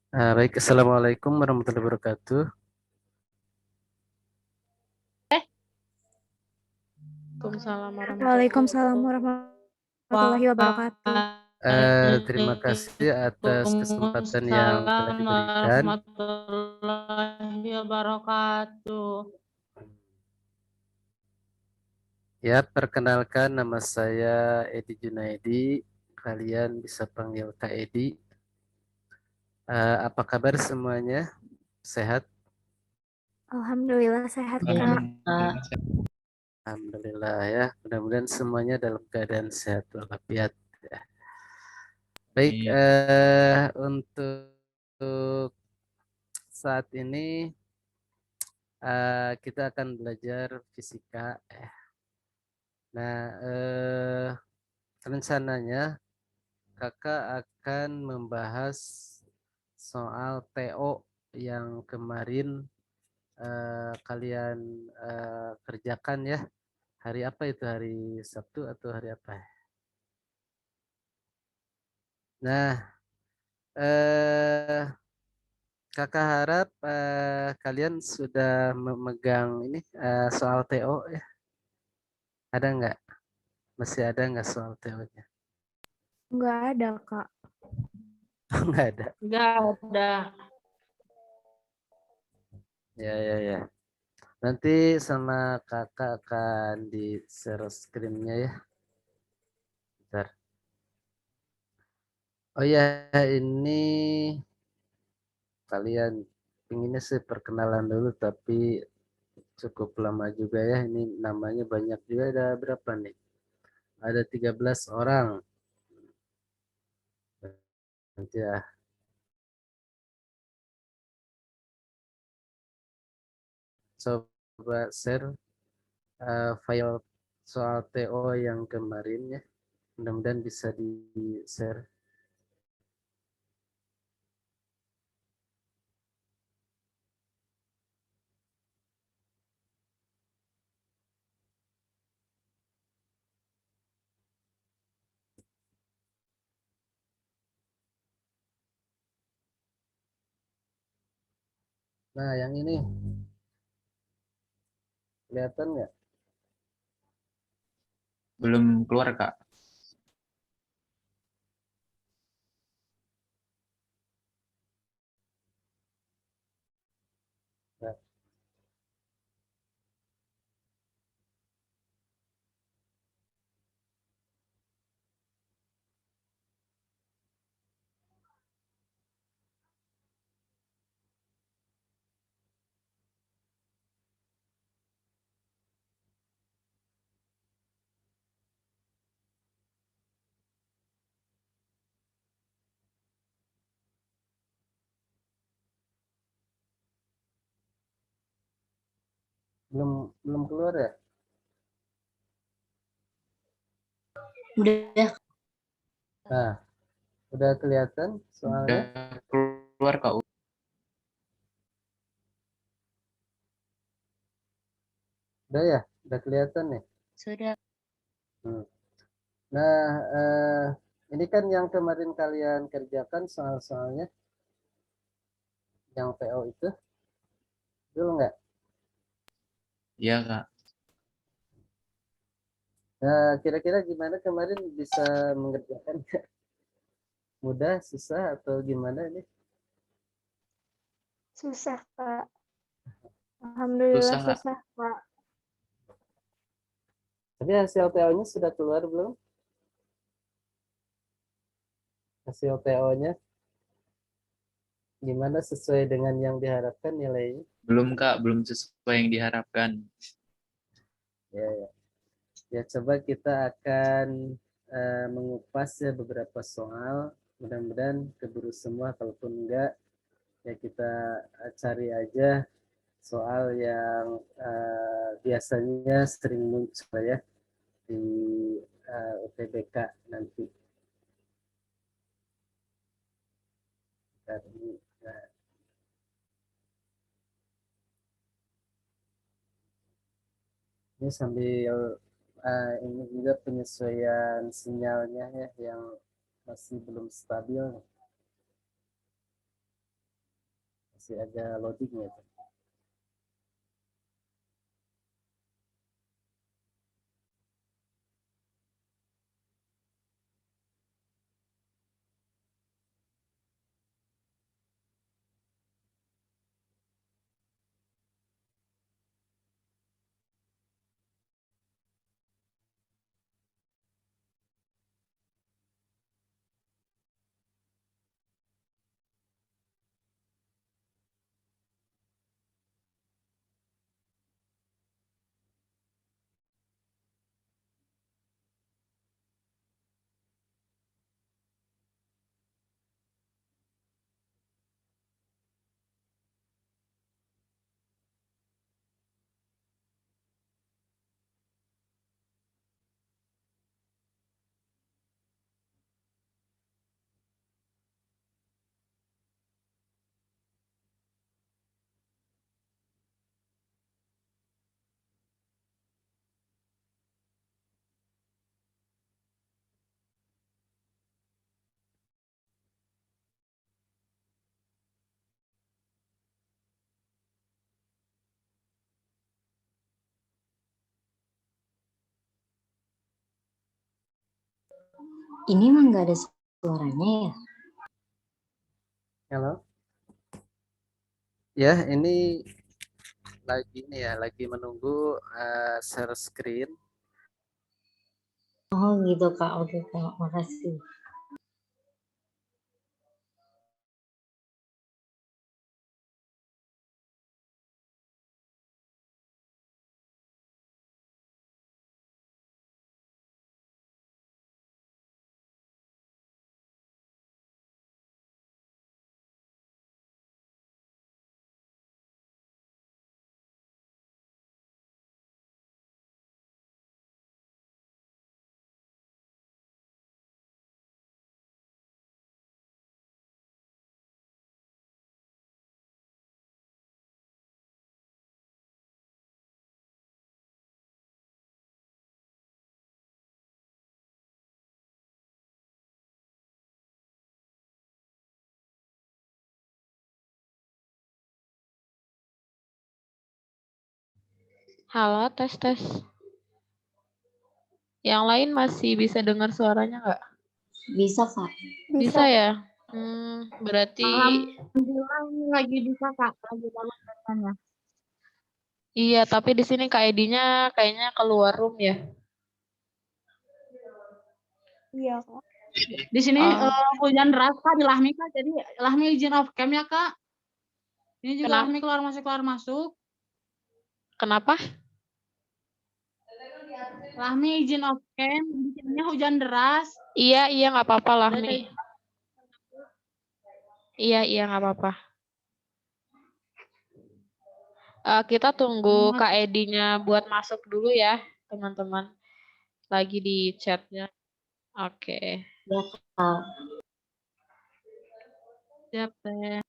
Baik, Assalamualaikum warahmatullahi wabarakatuh. Waalaikumsalam warahmatullahi wabarakatuh. Terima kasih atas kesempatan yang telah diberikan. Warahmatullahi wabarakatuh. Ya, perkenalkan nama saya Edi Junaidi. Kalian bisa panggil Kak Edi. Apa kabar semuanya? Sehat? Alhamdulillah sehat, Kak. Alhamdulillah ya. Mudah-mudahan semuanya dalam keadaan sehat walafiat. Ya. Baik, untuk saat ini kita akan belajar fisika. Nah, rencananya kakak akan membahas soal TO yang kemarin kalian kerjakan ya. Hari apa itu? Hari Sabtu atau hari apa? Nah, eh, kakak harap kalian sudah memegang ini soal TO ya. Ada nggak? Masih ada nggak soal TO-nya? Nggak ada, Kak. Nggak ada. Nggak ada. Ya, ya, ya. Nanti sama kakak akan di share screen-nya ya. Bentar. Oh ya, ini kalian inginnya sih perkenalan dulu, tapi cukup lama juga ya. Ini namanya banyak juga, ada berapa nih? Ada 13 orang. Nanti ya, coba share file soal TO yang kemarin ya. Mudah-mudahan bisa di-share. Nah, yang ini kelihatan nggak? Belum keluar, Kak. Nah, belum belum keluar ya? Udah. Nah, udah kelihatan soalnya? Udah keluar, Kak. Udah ya? Udah kelihatan nih? Sudah. Hmm. Nah, ini kan yang kemarin kalian kerjakan soal-soalnya, yang PO itu, dulu nggak? Iya, Kak. Nah, kira-kira gimana kemarin bisa mengerjakan? Mudah, susah, atau gimana ini? Susah, Kak. Alhamdulillah Susah, Kak. susah, Kak. Tapi hasil PO-nya sudah keluar belum? Hasil PO-nya gimana, sesuai dengan yang diharapkan nilainya? Belum, Kak. Belum sesuai yang diharapkan. Ya, ya. Ya, coba kita akan mengupas ya beberapa soal. Mudah-mudahan keburu semua. Kalaupun enggak, ya kita cari aja soal yang biasanya sering muncul ya di UTBK nanti. Nah, ini sambil ini juga penyesuaian sinyalnya ya yang masih belum stabil. Masih ada loading ya. Ini mah nggak ada suaranya ya? Halo. Ya, ini lagi menunggu share screen. Oh gitu Kak, oke Kak, makasih. Halo, tes tes. Yang lain masih bisa dengar suaranya nggak? Bisa Kak? Bisa ya? Berarti Alhamdulillah ini lagi bisa Kak, lagi bangun datanya. iya, tapi di sini Kak Edi-nya kayaknya keluar room ya. Iya Kak. Di sini Oh. hujan deras Kak di Lahmi Kak, jadi Lahmi izin off cam ya Kak. Ini juga Kenapa? Lahmi keluar masuk. Kenapa? Lahmi izin off cam, di sininya hujan deras. Iya, nggak apa-apa lah Udah nih. Iya, nggak apa-apa. Kita tunggu Kak Edi-nya buat masuk dulu ya, teman-teman. Lagi di chatnya. Oke. Ya Kak. Siap, Teh.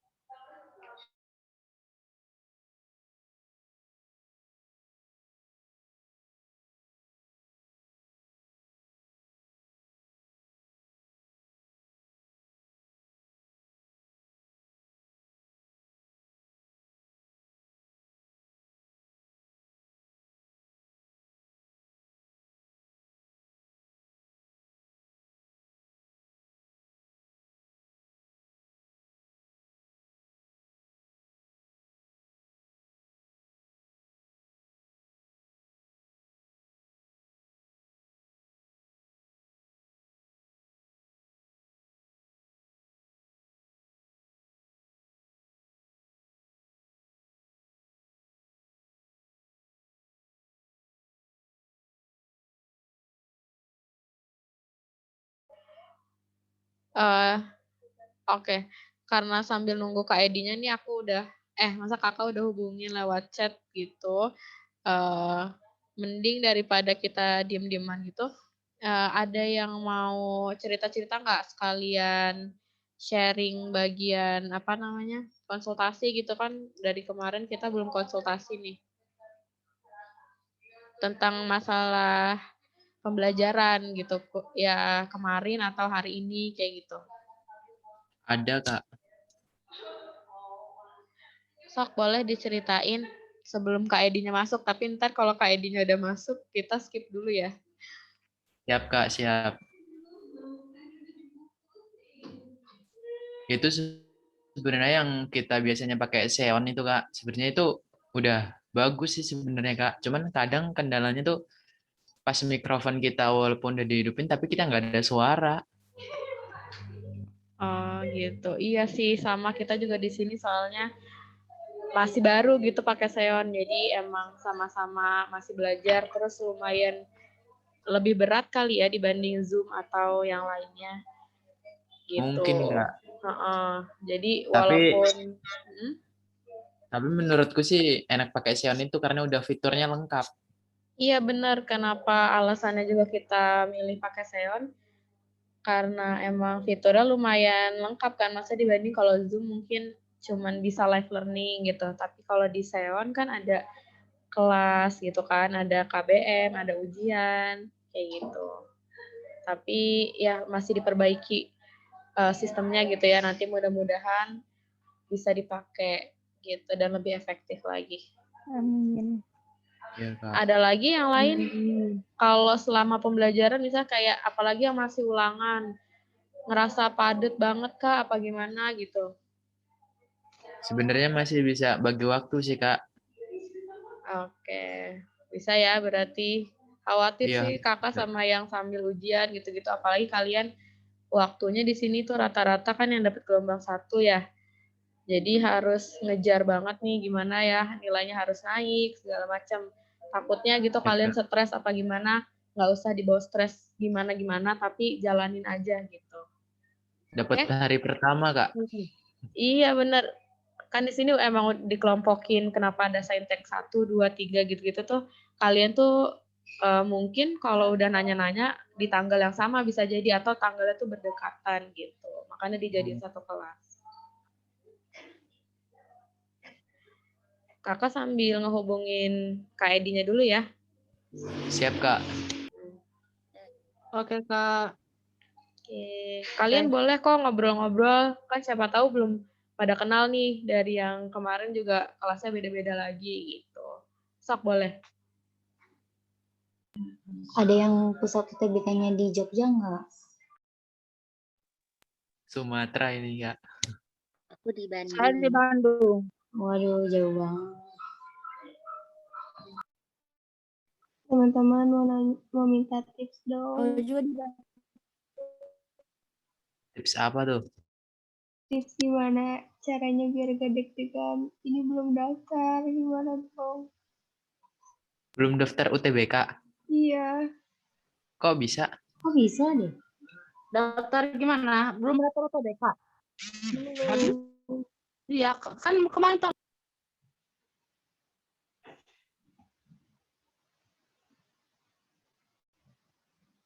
Oke. Karena sambil nunggu Kak Edi-nya nih aku udah masa Kakak udah hubungin lewat chat gitu. Mending daripada kita diem-dieman gitu. Ada yang mau cerita-cerita nggak sekalian sharing bagian apa namanya konsultasi gitu kan, dari kemarin kita belum konsultasi nih tentang masalah pembelajaran gitu ya, kemarin atau hari ini kayak gitu. Ada Kak. Sok boleh diceritain sebelum Kak Edinya masuk, tapi ntar kalau Kak Edinya udah masuk, kita skip dulu ya. Siap Kak, siap. Itu sebenarnya yang kita biasanya pakai Xeon itu Kak, sebenarnya itu udah bagus sih sebenarnya Kak. Cuman kadang kendalanya tuh pas mikrofon kita walaupun udah dihidupin tapi kita nggak ada suara. Oh gitu. Iya sih, sama kita juga di sini soalnya masih baru gitu pakai Xeon. Jadi emang sama-sama masih belajar, terus lumayan lebih berat kali ya dibanding Zoom atau yang lainnya gitu. Mungkin Kak. Jadi Tapi walaupun tapi menurutku sih enak pakai Xeon itu karena udah fiturnya lengkap. iya benar, kenapa alasannya juga kita milih pakai Xeon karena emang fiturnya lumayan lengkap kan, masa dibanding kalau Zoom mungkin cuman bisa live learning gitu. Tapi kalau di Xeon kan ada kelas gitu kan, ada KBM, ada ujian kayak gitu. Tapi ya masih diperbaiki sistemnya gitu ya. Nanti mudah-mudahan bisa dipakai gitu dan lebih efektif lagi. Amin. Iya Kak. Ada lagi yang lain? Kalau selama pembelajaran misalnya kayak apalagi yang masih ulangan, ngerasa padat banget Kak apa gimana gitu? Sebenarnya masih bisa bagi waktu sih Kak. Oke, bisa ya berarti. Khawatir Iya. sih Kakak sama yang sambil ujian gitu-gitu, apalagi kalian waktunya di sini tuh rata-rata kan yang dapat gelombang 1 ya. Jadi harus ngejar banget nih gimana ya nilainya harus naik segala macam. Takutnya gitu Ya, kalian Kak. stres apa gimana, nggak usah dibawa stres gimana-gimana tapi jalanin aja gitu. Dapat hari pertama Kak. Iya bener. Kan di sini emang dikelompokin kenapa ada saintek 1, 2, 3 gitu-gitu tuh kalian tuh mungkin kalau udah nanya-nanya di tanggal yang sama bisa jadi atau tanggalnya tuh berdekatan gitu. Makanya dijadiin satu kelas. Kakak sambil ngehubungin Kak Edinya dulu ya. Siap Kak. Oke, Kak. Oke. Kalian boleh kok ngobrol-ngobrol. Kan siapa tahu belum pada kenal nih dari yang kemarin juga kelasnya beda-beda lagi gitu. Sok boleh. Ada yang pusat UTBK-nya di Jogja nggak? Sumatera ini Kak. Aku di Bandung. Saya di Bandung. Waduh, jauh banget. Teman-teman mau minta tips dong. juga di Bandung. Tips apa tuh? Tips gimana caranya biar gak deg-degan. Ini belum daftar, gimana dong? Belum daftar UTBK? Iya. Kok bisa? Kok bisa deh? Daftar gimana? Belum daftar UTBK? Belum. Iya, kan kemarin tuh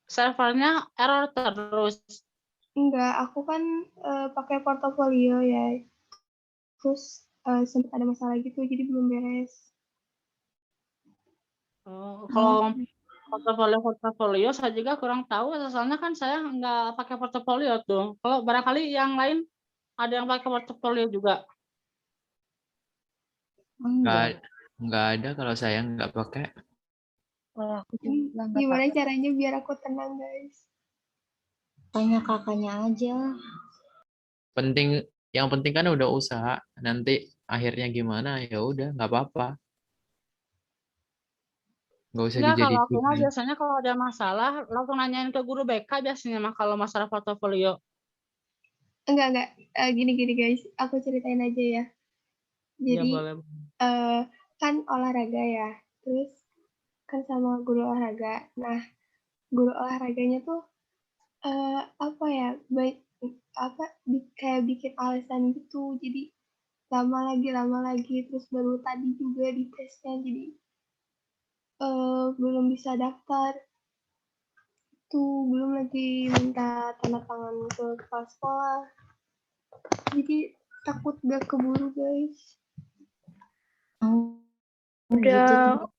servernya error terus. Enggak, aku kan pakai portofolio ya. Terus sempat ada masalah gitu, jadi belum beres. Kalau portofolio saya juga kurang tahu, soalnya kan saya nggak pakai portofolio tuh. Kalau barangkali yang lain ada yang pakai portofolio juga. Enggak. Nggak ada kalau saya nggak pakai. Gimana caranya biar aku tenang, guys? Tanya kakaknya aja. Yang penting kan udah usaha. Nanti akhirnya gimana ya udah nggak apa-apa. Nggak usah Enggak, kalau dijadiin aku mah beban. biasanya kalau ada masalah langsung nanyain ke guru BK biasanya mah kalau masalah portofolio. Enggak. Gini guys, aku ceritain aja ya. Jadi Ya, boleh. kan olahraga ya, terus kan sama guru olahraga. Nah, guru olahraganya tuh apa ya, kayak bikin alasan gitu. Jadi lama lagi, terus baru tadi juga di tesnya, jadi belum bisa daftar. Tuh, belum lagi minta tanda tangan ke kepala sekolah. Jadi takut gak keburu, guys.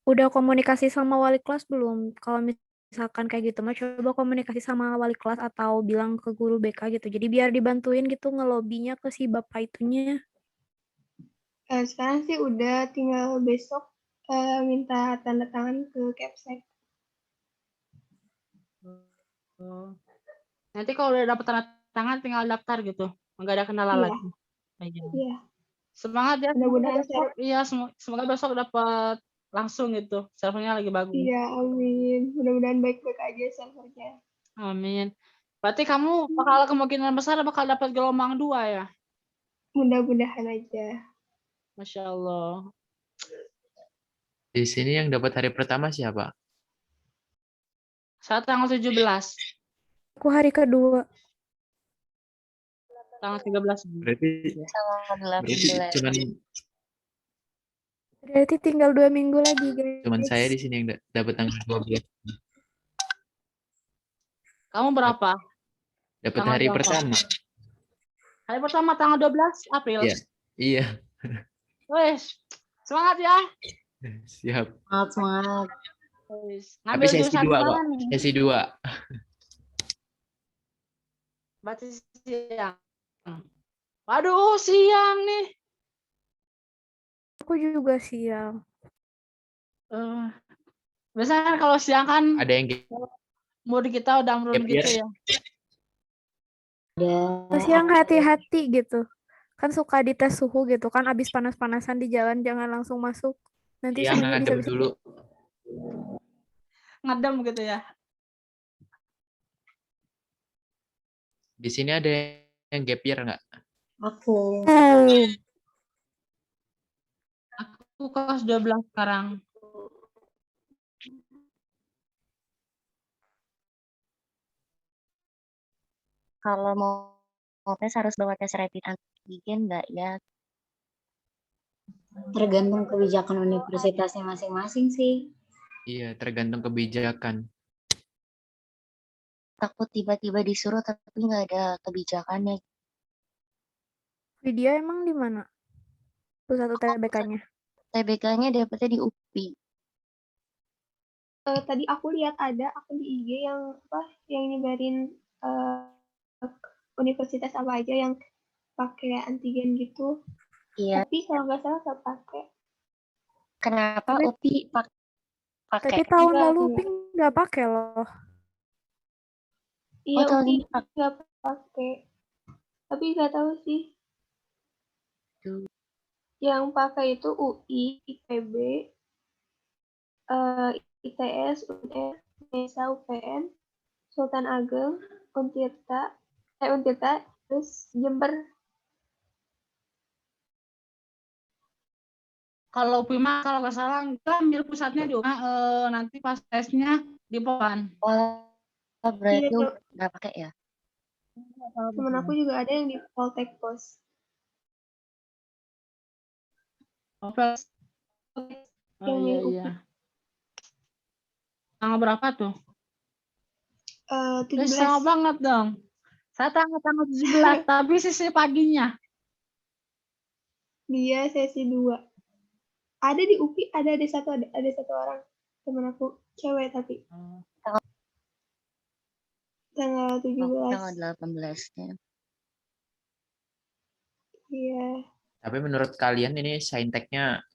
Udah komunikasi sama wali kelas belum? Kalau misalkan kayak gitu mah coba komunikasi sama wali kelas atau bilang ke guru BK gitu. Jadi biar dibantuin gitu ngelobinya ke si bapak itunya. Sekarang sih udah, tinggal besok minta tanda tangan ke Kepsek. Oh. Nanti kalau udah dapat tanda tangan tinggal daftar gitu. Nggak ada kendala Iya, lagi. Iya. iya. Semangat ya, semoga Mudah-mudahan besok. Iya, semoga besok dapat langsung gitu. Servernya lagi bagus. Iya, amin. Mudah-mudahan baik-baik aja servernya. Amin. Berarti kamu bakal kemungkinan besar bakal dapat gelombang 2 ya? Mudah-mudahan aja. Masya Allah. Di sini yang dapat hari pertama siapa? Saya tanggal 17, Aku hari kedua. tanggal 13. Berarti Sama berarti 18. Berarti tinggal 2 minggu lagi, cuman saya di guys. sini yang dapat tanggal 12. Kamu berapa? Dapat Tanggal hari berapa? pertama. Hari pertama tanggal 12 April. Iya. Iya. Wes, semangat ya. Siap. Semangat. Wes, Tapi ngambil sesi jurusan 2 kok. mana nih? Sesi 2. Berarti siang. Waduh, siang nih. Aku juga siang. Biasanya kan kalau siang kan Ada yang mood kita udah menurun gap year. gitu ya. Kalau siang hati-hati gitu. Kan suka dites suhu gitu kan, abis panas-panasan di jalan jangan langsung masuk. Nanti Yang suhunya ngadem bisa-bisa. dulu. Ngedem gitu ya. Di sini ada yang gap year nggak? Aku. Aku kelas 12 sekarang. Kalau mau tes harus bawa tes rapid antigen nggak ya? Tergantung kebijakan universitasnya masing-masing sih. Iya, tergantung kebijakan. Takut tiba-tiba disuruh tapi nggak ada kebijakannya. Vidya emang di mana? Pusat UTBK-nya. TBK-nya dapetnya di UPI. Tadi aku lihat ada akun di IG yang nyebarin universitas apa aja yang pakai antigen gitu. Iya. Tapi kalau nggak salah nggak pakai. Kenapa Tapi- UPI pakai? Tapi tahun Enggak, lalu enggak. Pink nggak pakai loh. Iya, tahun UPI ini pakai. nggak pakai. Tapi nggak tahu sih. Tuh. Yang pakai itu UI, IPB, ITS, UNR, Unesa, UPN, Sultan Ageng, Untirta, terus Jember. Kalau UPI kalau nggak salah kita ambil pusatnya di nanti pas tesnya di Popan. Oh, berarti Iya, nggak pakai ya? temen aku juga ada yang di Poltek Pos. Oh Yang iya UPI. iya. Tanggal berapa tuh? 17. Sama banget dong. Saya tanggal 17 tapi sisi paginya. Dia sesi 2. Ada di UPI, ada satu orang temen aku, cewek tapi. Tanggal 17. Tanggal 18-nya. Iya. Tapi menurut kalian ini sainteknya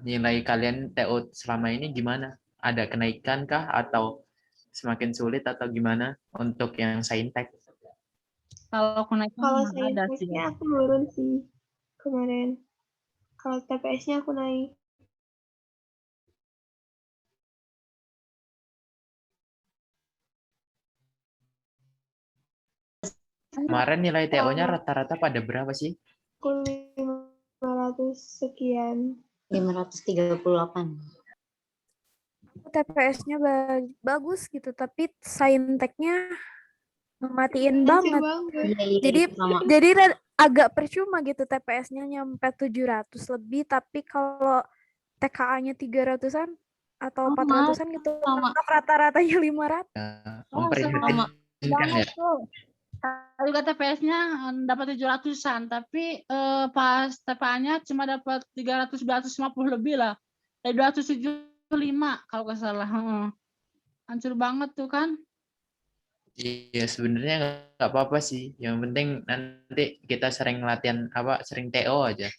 nilai kalian TO selama ini gimana? Ada kenaikan kah atau semakin sulit atau gimana untuk yang saintek? Kalau kenaikan Kalau ada sih. sainteknya aku turun sih kemarin. Kalau TPS-nya aku naik. Kemarin nilai TO-nya rata-rata pada berapa sih? Aku 500 sekian. 538. TPS-nya bagus gitu, tapi sainteknya mematiin Hancur banget. banget. Jadi sama. jadi agak percuma gitu TPS-nya nyampe 700 lebih, tapi kalau TKA-nya 300-an atau 400-an gitu, mentok rata-ratanya 500. Memprihatinkan Banget ya? tuh. Saya juga TPS-nya dapat 700-an, tapi pas TPA-nya cuma dapat 300-250 lebih lah. 275 kalau nggak salah. Hancur banget tuh kan. Iya, sebenarnya nggak apa-apa sih. Yang penting nanti kita sering latihan sering TO aja.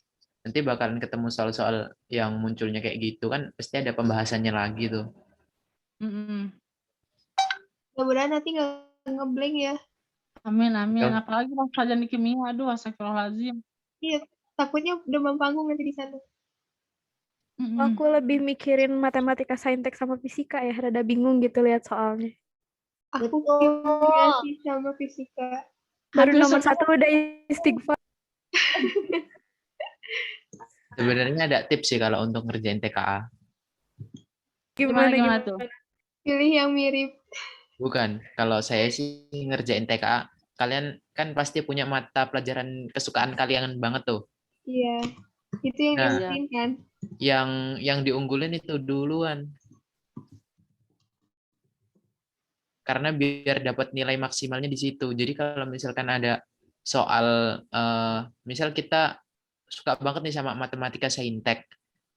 nanti bakalan ketemu soal-soal yang munculnya kayak gitu kan, pasti ada pembahasannya lagi tuh. Mm-mm. Mudah-mudahan nanti nggak ngeblank ya. Amin, amin. Betul. Apalagi pas pelajaran di kimia, aduh astagfirullahaladzim. Iya, takutnya demam panggung nanti di sana. Mm-mm. Aku lebih mikirin matematika, saintek sama fisika ya, rada bingung gitu lihat soalnya. Aku Betul. juga sih sama fisika. Baru Hampir nomor semua. 1 udah istighfar. Sebenarnya ada tips sih kalau untuk ngerjain TKA. Gimana tuh? Pilih yang mirip. Bukan, kalau saya sih ngerjain TKA, kalian kan pasti punya mata pelajaran kesukaan kalian banget tuh. Iya, itu yang Nah, diunggulin kan. yang diunggulin itu duluan. Karena biar dapat nilai maksimalnya di situ. Jadi kalau misalkan ada soal, misal kita suka banget nih sama matematika saintek.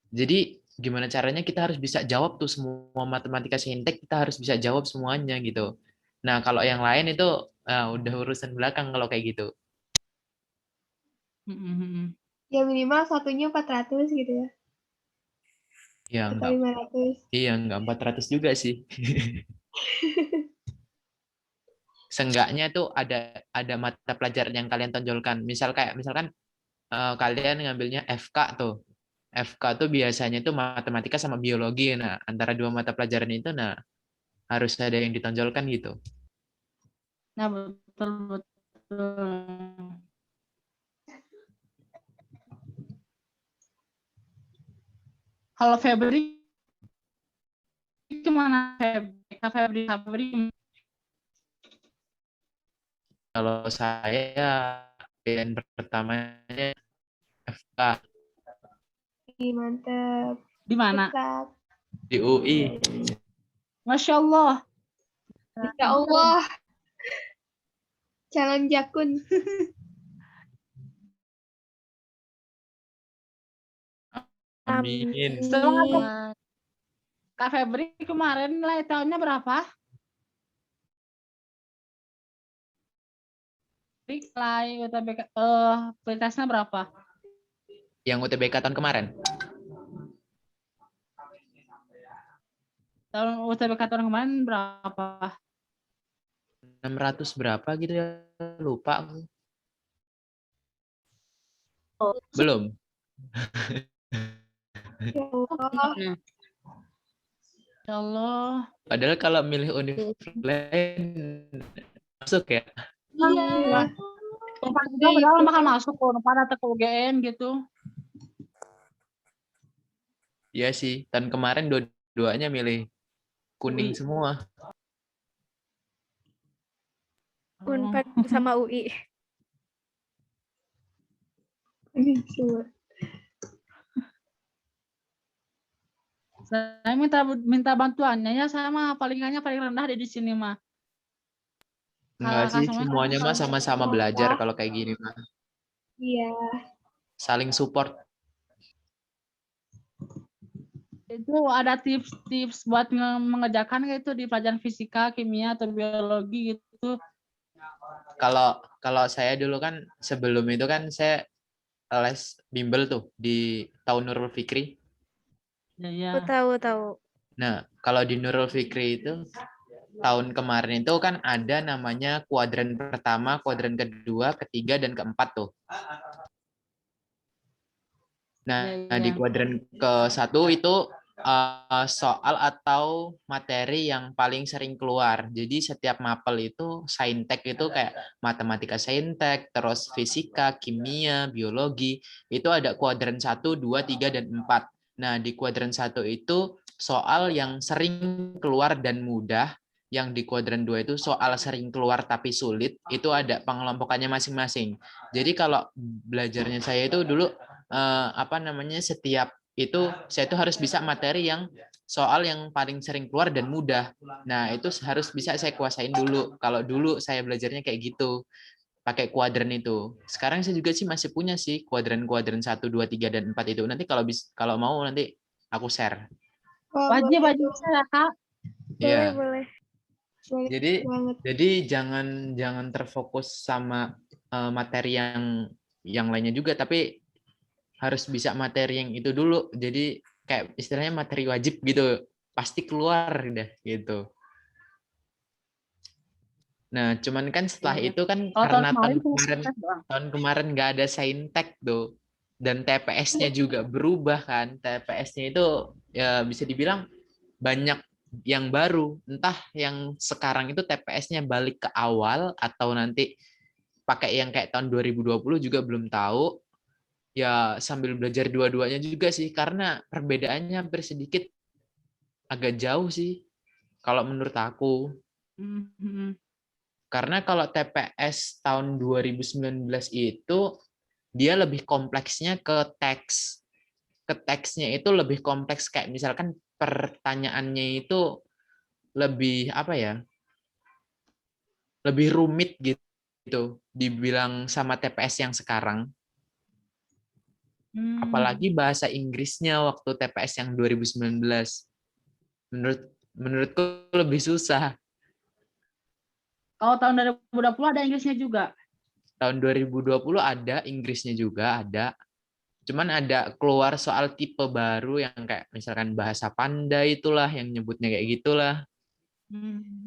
Jadi gimana caranya kita harus bisa jawab tuh semua matematika saintek, kita harus bisa jawab semuanya gitu. Nah, kalau yang lain itu udah urusan belakang kalau kayak gitu. Mm-mm. Ya minimal satunya 400 gitu ya. Ya Atau enggak, 500. iya enggak 400 juga sih. Seenggaknya tuh ada mata pelajaran yang kalian tonjolkan. Misalkan kalian ngambilnya FK tuh. FK tuh biasanya tuh matematika sama biologi. Nah, antara dua mata pelajaran itu harus ada yang ditonjolkan gitu. Nah, betul. Kalau Febri gimana? Febri. Kalau saya pilihan pertamanya FK Ih, mantap. Di mana? Tetap. di UI. Masya Allah. Ya Allah. Calon jakun. Amin. Semangat. Kak Febri kemarin nilai tahunnya berapa? Nilai UTBK kualitasnya berapa? Yang UTBK tahun kemarin. Tahun UTBK tahun kemarin berapa? 600 berapa gitu ya, lupa aku. Oh. Belum. Ya Allah. Ya Allah. Padahal kalau milih univ lain masuk ya. Iya. Tempat juga padahal bakal masuk kok, pada ke UGM gitu. Iya sih, tahun kemarin dua-duanya milih kuning semua. Unpad sama UI. Ini semua. Saya minta bantuannya ya, saya mah palingannya paling rendah di sini mah. Enggak sih, semuanya mah sama-sama belajar kalau kayak gini mah. Iya. Saling support. Itu ada tips-tips buat mengerjakan gitu di pelajaran fisika, kimia atau biologi gitu. Kalau saya dulu kan sebelum itu kan saya les bimbel tuh di tahun Nurul Fikri. Ya. Aku tahu. Nah, kalau di Nurul Fikri itu tahun kemarin itu kan ada namanya kuadran pertama, kuadran kedua, ketiga, dan keempat tuh. Nah, di kuadran ke-1 itu soal atau materi yang paling sering keluar. Jadi setiap mapel itu saintek itu kayak matematika saintek, terus fisika, kimia, biologi, itu ada kuadran 1, 2, 3, dan 4. Nah, di kuadran 1 itu soal yang sering keluar dan mudah. Yang di kuadran 2 itu soal sering keluar tapi sulit, itu ada pengelompokannya masing-masing. Jadi kalau belajarnya saya itu dulu setiap itu saya itu harus bisa materi yang soal yang paling sering keluar dan mudah. Nah, itu harus bisa saya kuasain dulu. Kalau dulu saya belajarnya kayak gitu, pakai kuadran itu. Sekarang saya juga sih masih punya sih kuadran-kuadran 1, 2, 3, dan 4 itu. Nanti kalau mau nanti aku share. Wajib saya, Kak. Iya. Boleh. Jadi jangan terfokus sama materi yang lainnya juga, tapi harus bisa materi yang itu dulu. Jadi kayak istilahnya materi wajib gitu. Pasti keluar deh gitu. Nah, cuman kan setelah Iya. itu kan Kalau tahun karena kemarin cuma tes doang. tahun kemarin nggak ada saintek tuh. Dan TPS-nya juga berubah kan. TPS-nya itu ya bisa dibilang banyak yang baru. Entah yang sekarang itu TPS-nya balik ke awal atau nanti pakai yang kayak tahun 2020 juga belum tahu. Ya sambil belajar dua-duanya juga sih karena perbedaannya hampir sedikit agak jauh sih kalau menurut aku. Mhm. Karena kalau TPS tahun 2019 itu dia lebih kompleksnya ke teks. Ke teksnya itu lebih kompleks kayak misalkan pertanyaannya itu lebih apa ya? Lebih rumit gitu dibilang sama TPS yang sekarang. Hmm. Apalagi bahasa Inggrisnya waktu TPS yang 2019. Menurutku lebih susah. Kalau tahun 2020 ada Inggrisnya juga. Tahun 2020 ada Inggrisnya juga ada. Cuman ada keluar soal tipe baru yang kayak misalkan bahasa panda itulah yang nyebutnya kayak gitulah.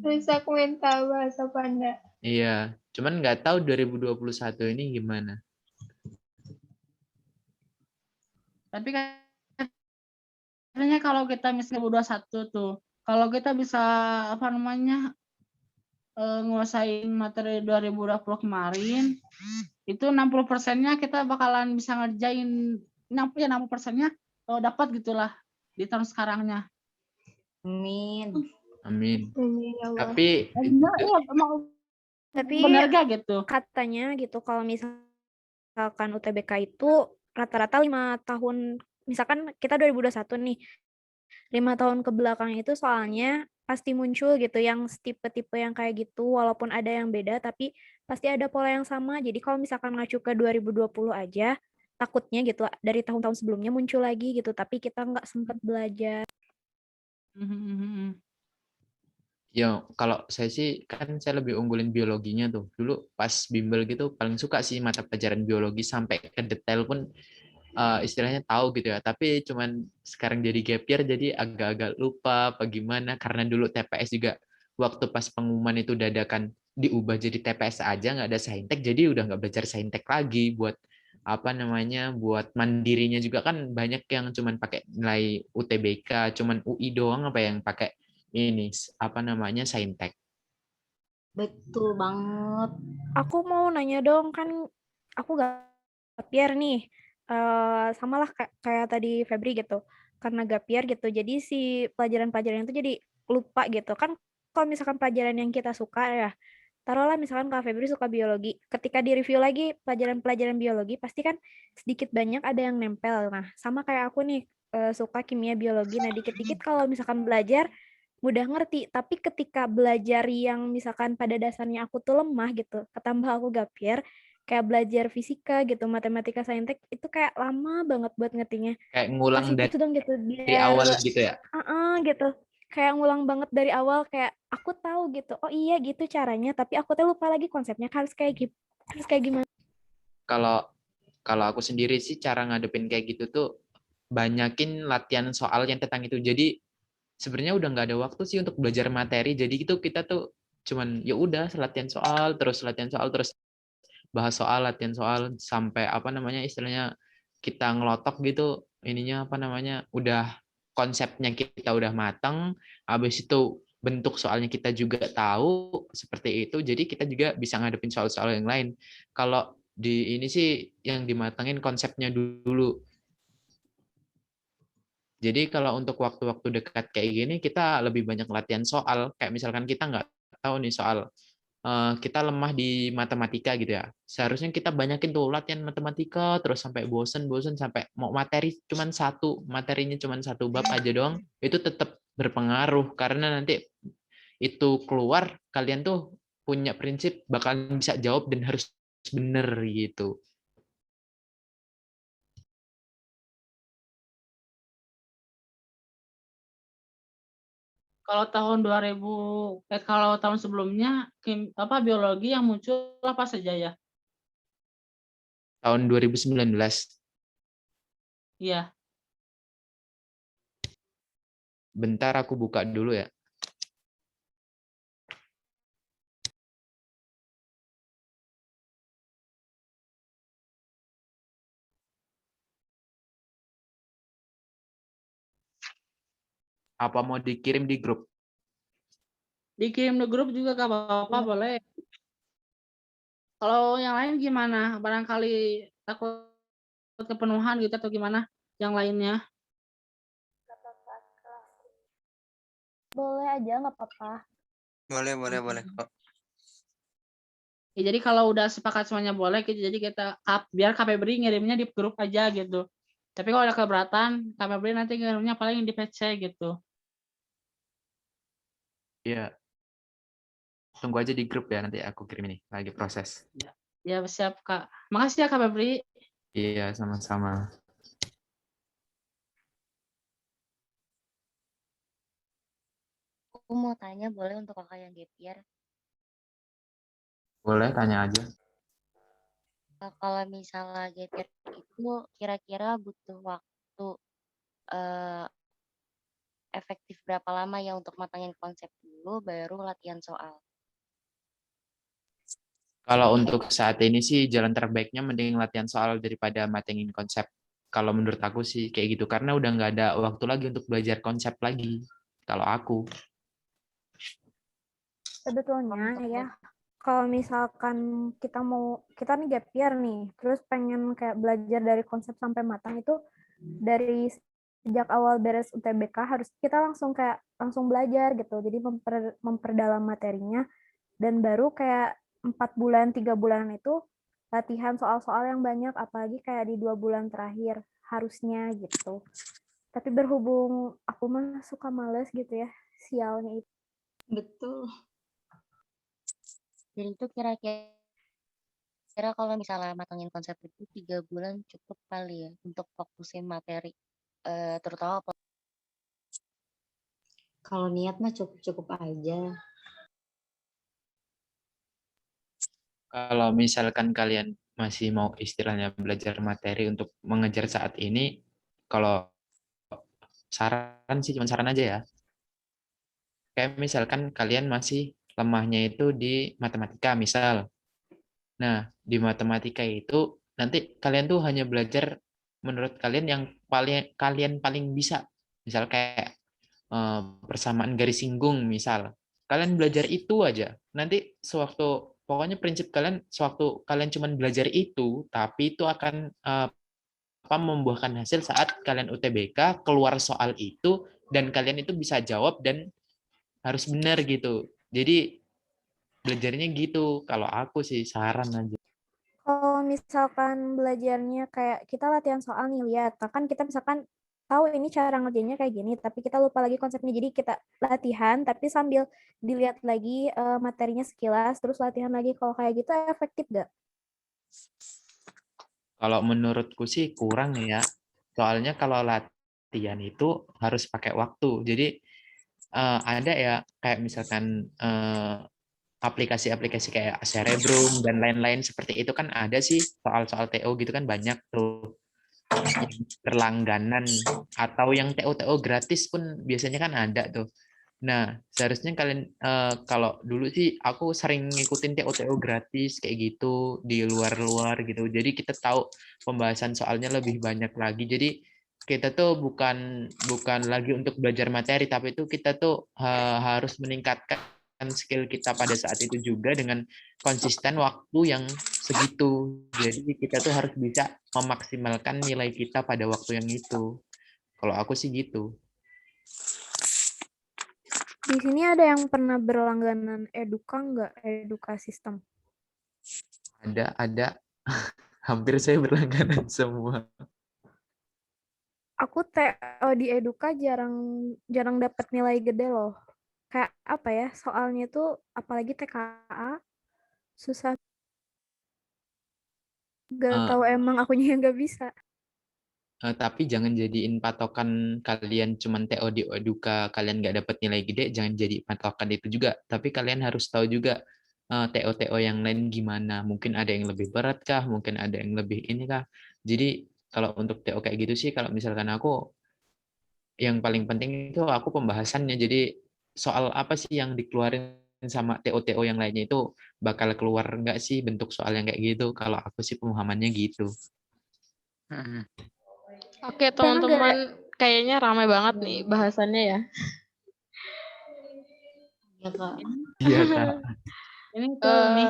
Terus aku minta bahasa Panda. Iya, cuman nggak tahu 2021 ini gimana. Tapi katanya kalau kita misalnya 2021 tuh, kalau kita bisa apa namanya nguasain materi 2020 kemarin, itu 60%-nya kita bakalan bisa ngerjain 60%-nya dapat gitulah di tahun sekarangnya. Amin. Amin. Amin ya Allah. Tapi Benar, iya, emang Tapi benar gak gitu? katanya gitu kalau misalkan UTBK itu rata-rata 5 tahun, misalkan kita 2021 nih, 5 tahun ke belakang itu soalnya pasti muncul gitu yang tipe-tipe yang kayak gitu, walaupun ada yang beda tapi pasti ada pola yang sama. Jadi kalau misalkan ngacu ke 2020 aja, takutnya gitu dari tahun-tahun sebelumnya muncul lagi gitu, tapi kita nggak sempat belajar. ya kalau saya sih kan saya lebih unggulin biologinya tuh. Dulu pas bimbel gitu paling suka sih mata pelajaran biologi sampai ke detail pun istilahnya tahu gitu ya. Tapi cuman sekarang jadi gap year jadi agak-agak lupa apa gimana karena dulu TPS juga waktu pas pengumuman itu dadakan diubah jadi TPS aja nggak ada saintek jadi udah nggak belajar saintek lagi buat apa namanya buat mandirinya juga kan banyak yang cuman pakai nilai UTBK cuman UI doang apa yang pakai ini apa namanya saintek. Betul banget. Aku mau nanya dong, kan aku gap year nih, sama lah kayak tadi Febri gitu, karena gap year gitu, jadi si pelajaran-pelajaran itu jadi lupa gitu. Kan kalau misalkan pelajaran yang kita suka ya, taruhlah misalkan Kak Febri suka biologi, ketika di-review lagi pelajaran-pelajaran biologi, pasti kan sedikit banyak ada yang nempel. Nah, sama kayak aku nih, suka kimia biologi, nah dikit-dikit kalau misalkan belajar mudah ngerti, tapi ketika belajar yang misalkan pada dasarnya aku tuh lemah gitu, ketambah aku gap year, kayak belajar fisika gitu, matematika, saintek, itu kayak lama banget buat ngertinya. Kayak ngulang Kasih tips dong gitu dari awal biar gitu ya. gitu. Kayak ngulang banget dari awal, kayak aku tahu gitu, oh iya gitu caranya, tapi aku tuh lupa lagi konsepnya harus kayak gimana. Kalau kalau aku sendiri sih cara ngadepin kayak gitu tuh banyakin latihan soal yang tentang itu. Jadi sebenarnya udah nggak ada waktu sih untuk belajar materi. Jadi gitu kita tuh cuman ya udah latihan soal terus bahas soal latihan soal sampai apa namanya istilahnya kita ngelotok gitu ininya apa namanya udah konsepnya kita udah matang habis itu bentuk soalnya kita juga tahu seperti itu jadi kita juga bisa ngadepin soal-soal yang lain kalau di ini sih yang dimatengin konsepnya dulu. Jadi kalau untuk waktu-waktu dekat kayak gini kita lebih banyak latihan soal kayak misalkan kita nggak tahu nih soal kita lemah di matematika gitu ya. Seharusnya kita banyakin tuh latihan matematika terus sampai bosen sampai mau materinya cuman satu bab aja doang, itu tetap berpengaruh karena nanti itu keluar kalian tuh punya prinsip bakalan bisa jawab dan harus bener gitu. Kalau tahun 2000, kalau tahun sebelumnya biologi yang muncul apa saja ya? Tahun 2019 Iya. Bentar aku buka dulu ya. Apa mau dikirim di grup? Dikirim di grup juga gak apa-apa, boleh. Kalau yang lain gimana? Barangkali takut kepenuhan gitu atau gimana yang lainnya? Boleh aja, nggak apa-apa. Boleh kok. Ya, jadi kalau udah sepakat semuanya boleh, jadi kita biar KPBRI ngirimnya di grup aja gitu. Tapi kalau ada keberatan, KPBRI nanti ngirimnya paling di PC gitu. Iya. Tunggu aja di grup ya, nanti aku kirim ini. Lagi proses. Ya siap Kak. Makasih ya KPBRI. Iya, sama-sama. Aku mau tanya boleh untuk kakak yang gap year. Boleh tanya aja. Kalau misalnya gap year itu kira-kira butuh waktu efektif berapa lama ya untuk matangin konsep dulu baru latihan soal? Kalau untuk saat ini sih jalan terbaiknya mending latihan soal daripada matengin konsep. Kalau menurut aku sih kayak gitu, karena udah nggak ada waktu lagi untuk belajar konsep lagi. Kalau aku. Sebetulnya ya, kalau misalkan kita nih gap year nih, terus pengen kayak belajar dari konsep sampai matang itu dari sejak awal beres UTBK harus kita langsung belajar gitu. Jadi memperdalam materinya dan baru kayak 4 bulan, 3 bulan itu latihan soal-soal yang banyak, apalagi kayak di 2 bulan terakhir harusnya gitu. Tapi berhubung aku mah suka males gitu ya, sialnya itu. Betul. Jadi itu kira-kira kalau misalnya matangin konsep itu 3 bulan cukup kali ya untuk fokusin materi, terutama Kalau niat mah cukup aja. Kalau misalkan kalian masih mau istilahnya belajar materi untuk mengejar saat ini, kalau saran sih cuma saran aja ya. Kayak misalkan kalian masih lemahnya itu di matematika misal. Nah, di matematika itu nanti kalian tuh hanya belajar menurut kalian yang kalian paling bisa. Misal kayak persamaan garis singgung misal. Kalian belajar itu aja. Nanti pokoknya prinsip kalian sewaktu kalian cuma belajar itu, tapi itu akan membuahkan hasil saat kalian UTBK keluar soal itu dan kalian itu bisa jawab dan harus benar gitu. Jadi belajarnya gitu. Kalau aku sih saran aja. Kalau misalkan belajarnya kayak kita latihan soal nih, lihat, kan kita misalkan tahu ini cara ngerjainnya kayak gini, tapi kita lupa lagi konsepnya. Jadi kita latihan, tapi sambil dilihat lagi materinya sekilas, terus latihan lagi. Kalau kayak gitu efektif nggak? Kalau menurutku sih kurang ya. Soalnya kalau latihan itu harus pakai waktu. Jadi ada ya kayak misalkan aplikasi-aplikasi kayak Cerebrum dan lain-lain seperti itu kan ada sih soal-soal TO gitu kan banyak tuh yang berlangganan atau yang TO-TO gratis pun biasanya kan ada tuh. Nah, seharusnya kalian kalau dulu sih aku sering ngikutin TO-TO gratis kayak gitu di luar-luar gitu. Jadi kita tahu pembahasan soalnya lebih banyak lagi. Jadi kita tuh bukan lagi untuk belajar materi, tapi itu kita tuh harus meningkatkan skill kita pada saat itu juga dengan konsisten waktu yang segitu. Jadi kita tuh harus bisa memaksimalkan nilai kita pada waktu yang itu. Kalau aku sih gitu. Di sini ada yang pernah berlangganan Eduka nggak? Eduka Sistem. Ada. Hampir saya berlangganan semua. Aku di Eduka jarang dapat nilai gede loh. Kayak apa ya, soalnya tuh apalagi TKA susah. Gak tahu emang akunya yang gak bisa. Tapi jangan jadiin patokan kalian cuman TO di Eduka kalian nggak dapat nilai gede, jangan jadi patokan itu juga. Tapi kalian harus tahu juga TO-TO yang lain gimana. Mungkin ada yang lebih berat kah, mungkin ada yang lebih ini kah. Jadi kalau untuk TO kayak gitu sih, kalau misalkan aku yang paling penting itu aku pembahasannya. Jadi soal apa sih yang dikeluarin sama TO-TO yang lainnya itu bakal keluar nggak sih bentuk soal yang kayak gitu. Kalau aku sih pemahamannya gitu. Oke, Karena teman-teman, kayaknya ramai banget nih bahasannya ya. Ya, Kak. Iya, Kak. Ini tuh nih.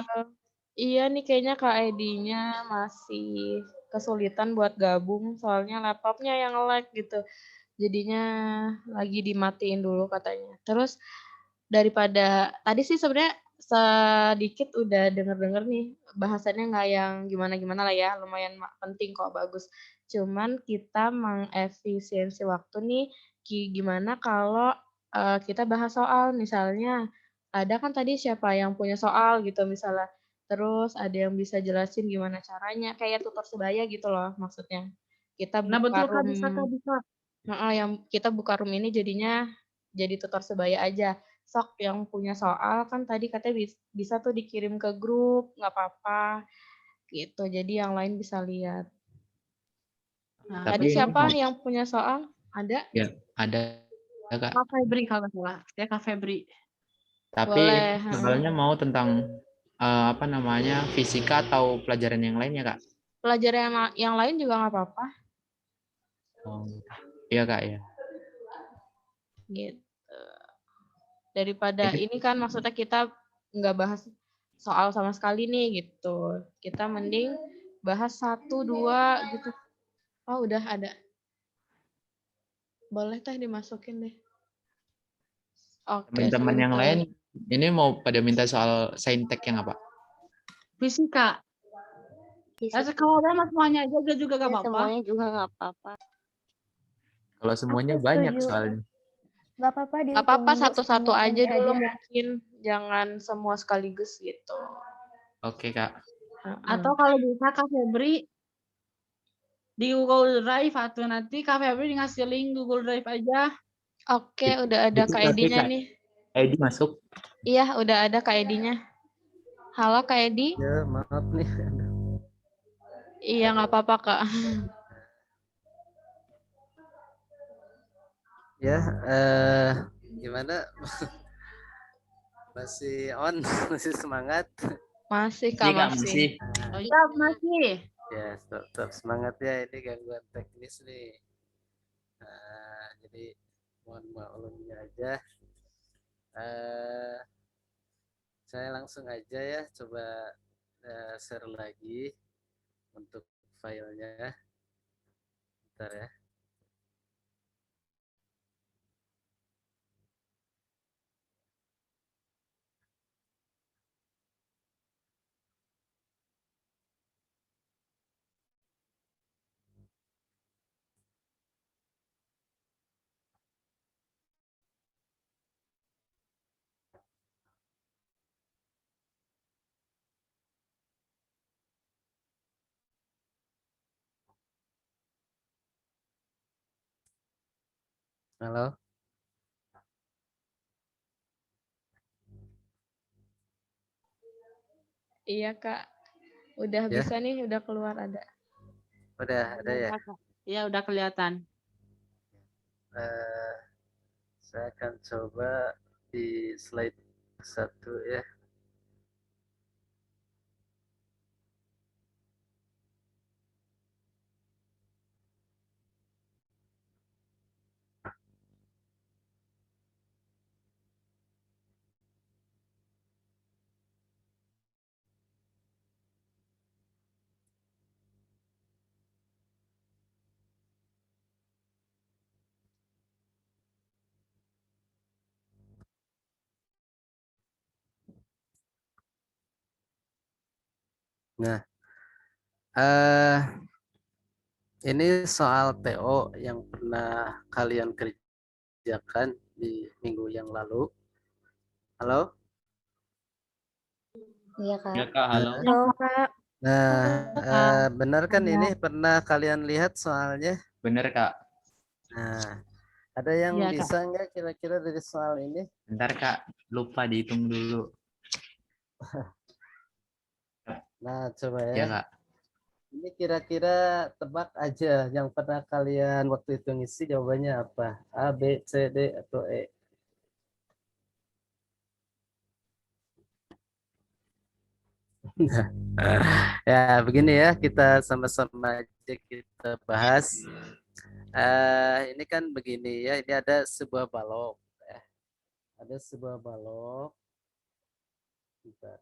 Iya nih kayaknya Kak Edi-nya masih kesulitan buat gabung soalnya laptopnya yang lag gitu. Jadinya lagi dimatiin dulu katanya. Terus daripada tadi sih sebenarnya sedikit udah denger-denger nih bahasannya nggak yang gimana-gimana lah ya, lumayan penting kok, bagus. Cuman kita mengefisiensi waktu nih, gimana kalau kita bahas soal misalnya ada kan tadi siapa yang punya soal gitu misalnya, terus ada yang bisa jelasin gimana caranya, kayak tutor sebaya gitu loh maksudnya. Kita Nah, buka betul Kak, room bisa Kak, bisa. yang kita buka room ini jadinya jadi tutor sebaya aja. Sok yang punya soal kan tadi katanya bisa tuh dikirim ke grup, nggak apa-apa gitu. Jadi yang lain bisa lihat. Nah, Tadi Tapi ini siapa yang punya soal? Ada? ya ada, Kak. Kak Febri kalau nggak salah. Ya Kak Febri. Tapi Boleh. soalnya mau tentang apa namanya fisika atau pelajaran yang lainnya, Kak? Pelajaran yang lain juga nggak apa-apa. Oh, iya, Kak, ya. Gitu. Daripada Itu ini kan maksudnya kita nggak bahas soal sama sekali nih gitu. Kita mending bahas 1, 2 gitu. Oh udah ada. Boleh teh dimasukin deh. Oke, teman-teman yang sebentar. lain ini mau pada minta soal saintek yang apa? Fisika. Bisa Kalau ada mas semuanya aja juga gak apa-apa. semuanya juga nggak apa-apa. Kalau semuanya Aku banyak setuju. soalnya. Gak apa-apa Gak apa-apa dihitung satu-satu aja pendek dulu mungkin. Jangan semua sekaligus gitu. Oke, Kak. Atau kalau bisa Kak Febri di Google Drive atau nanti Kak Febri ngasih link Google Drive aja. Oke, udah ada Itu Kak nanti Edi-nya Kak nih. Edi masuk. Iya, udah ada Kak Edi-nya. Halo Kak Edi. Ya, maaf nih. Iya, nggak apa-apa Kak. Ya, gimana? Masih on, masih semangat. Masih Iya, Kak, Kak, masih. masih. Oh iya masih. Ya, tetap semangat ya. Ini gangguan teknis nih. Jadi mohon maklumnya aja. Eh, saya langsung aja ya, coba share lagi untuk filenya. Bentar ya. Halo. Iya Kak. Udah Ya. bisa nih, udah keluar ada. Udah ada ya. Iya udah kelihatan. Saya akan coba di slide 1 ya. Nah, ini soal TO yang pernah kalian kerjakan di minggu yang lalu. Halo? Iya, Kak. Ya, Kak, halo. Halo Kak. Nah, benar kan ini pernah kalian lihat soalnya? Bener, Kak. Nah, ada yang Iya, Kak. bisa nggak kira-kira dari soal ini? Bentar, Kak. Lupa dihitung dulu. Nah, coba Ya, ya. Kak. Ini kira-kira tebak aja yang pernah kalian waktu itu ngisi jawabannya apa? A, B, C, D, atau E? Ya, begini ya, kita sama-sama aja kita bahas. Ini kan begini ya, ini ada sebuah balok. Ada sebuah balok. Bentar.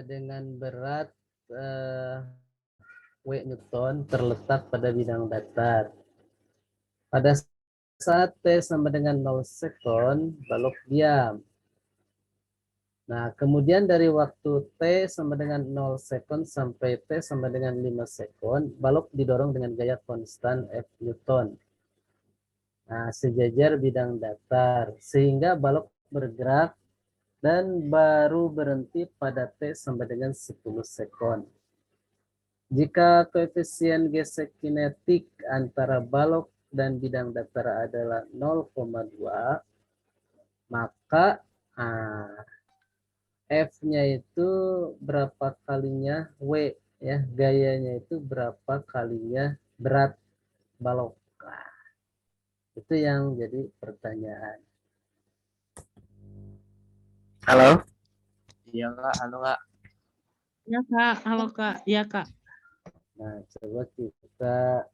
Dengan berat W Newton terletak pada bidang datar. Pada saat T sama dengan 0 sekon, balok diam. Nah, kemudian dari waktu T sama dengan 0 sekon sampai T sama dengan 5 sekon, balok didorong dengan gaya konstan F Newton. Nah, sejajar bidang datar, sehingga balok bergerak dan baru berhenti pada T sampai dengan 10 sekon. Jika koefisien gesek kinetik antara balok dan bidang datar adalah 0,2, maka F-nya itu berapa kalinya W, ya, gayanya itu berapa kalinya berat balok. Itu yang jadi pertanyaan. Halo? Iya Kak, halo Kak. Ya Kak, halo Kak. Iya Kak. Nah, coba kita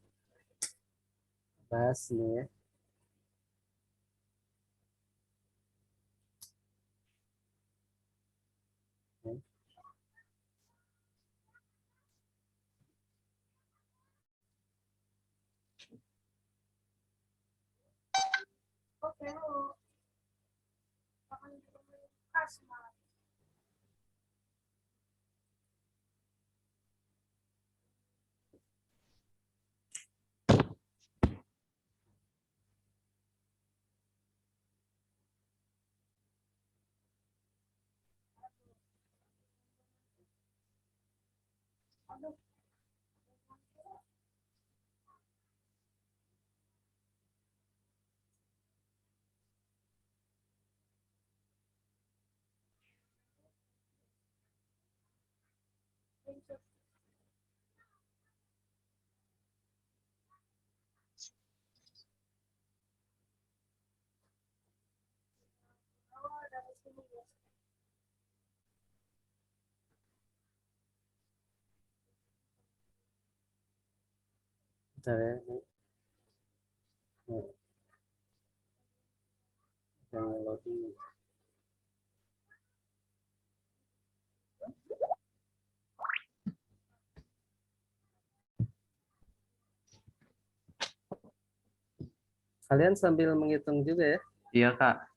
bahas nih ya. Bentar ya. Jangan loading. Kalian sambil menghitung juga ya. Iya Kak.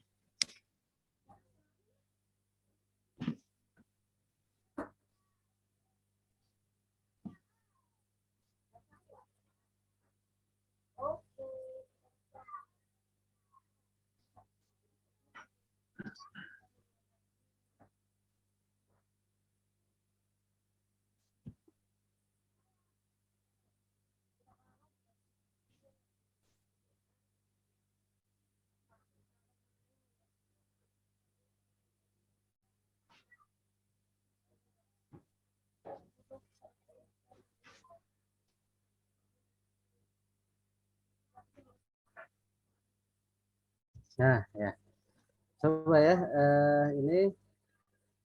Nah, ya. Coba ya, ini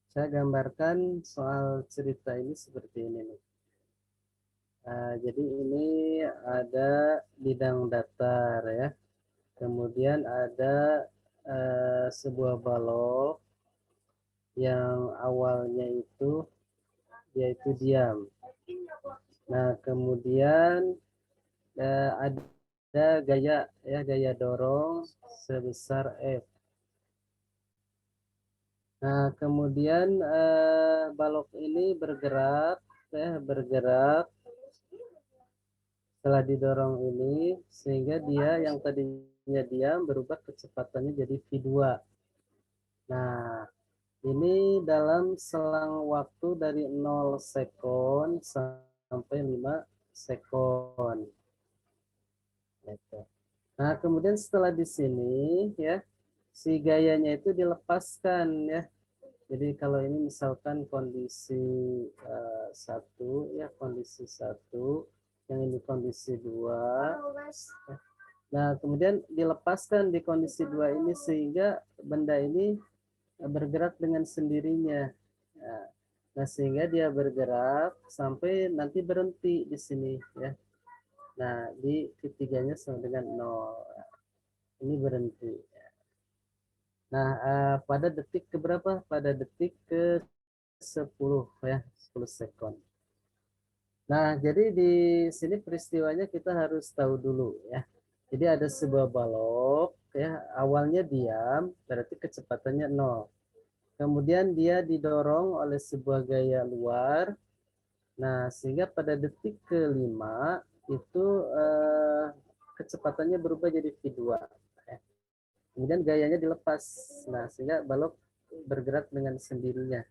saya gambarkan soal cerita ini seperti ini nih. Jadi ini ada bidang datar ya. Kemudian ada sebuah balok yang awalnya itu yaitu diam. Nah, kemudian ada gaya ya, gaya dorong sebesar F. Nah, kemudian balok ini bergerak bergerak setelah didorong ini sehingga dia yang tadinya diam berubah kecepatannya jadi V2. Nah, ini dalam selang waktu dari 0 sekon sampai 5 sekon. Gitu. Nah, kemudian setelah di sini ya, si gayanya itu dilepaskan ya. Jadi kalau ini misalkan kondisi satu ya, kondisi satu, yang ini kondisi dua. Nah, kemudian dilepaskan di kondisi dua ini sehingga benda ini bergerak dengan sendirinya. Nah, sehingga dia bergerak sampai nanti berhenti di sini ya. Nah, di ketiganya sama dengan 0. Ini berhenti. Nah, pada detik keberapa? Pada detik ke 10 ya, 10 sekon. Nah, jadi di sini peristiwanya kita harus tahu dulu ya. Jadi ada sebuah balok ya, awalnya diam, berarti kecepatannya 0. Kemudian dia didorong oleh sebuah gaya luar. Nah, sehingga pada detik kelima itu kecepatannya berubah jadi V2. Kemudian gayanya dilepas. Nah, sehingga balok bergerak dengan sendirinya.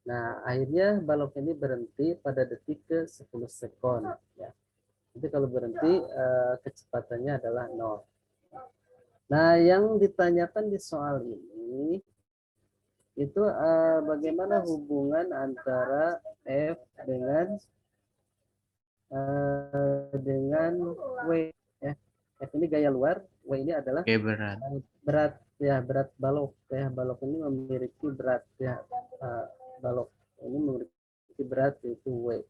Nah, akhirnya balok ini berhenti pada detik ke 10 sekon. Ya. Jadi kalau berhenti, kecepatannya adalah 0. Nah, yang ditanyakan di soal ini, itu bagaimana hubungan antara F dengan W. Ya. F ini gaya luar, W ini adalah berat. berat ya, berat balok ya. Balok ini memiliki berat ya. Balok ini memiliki berat yaitu W.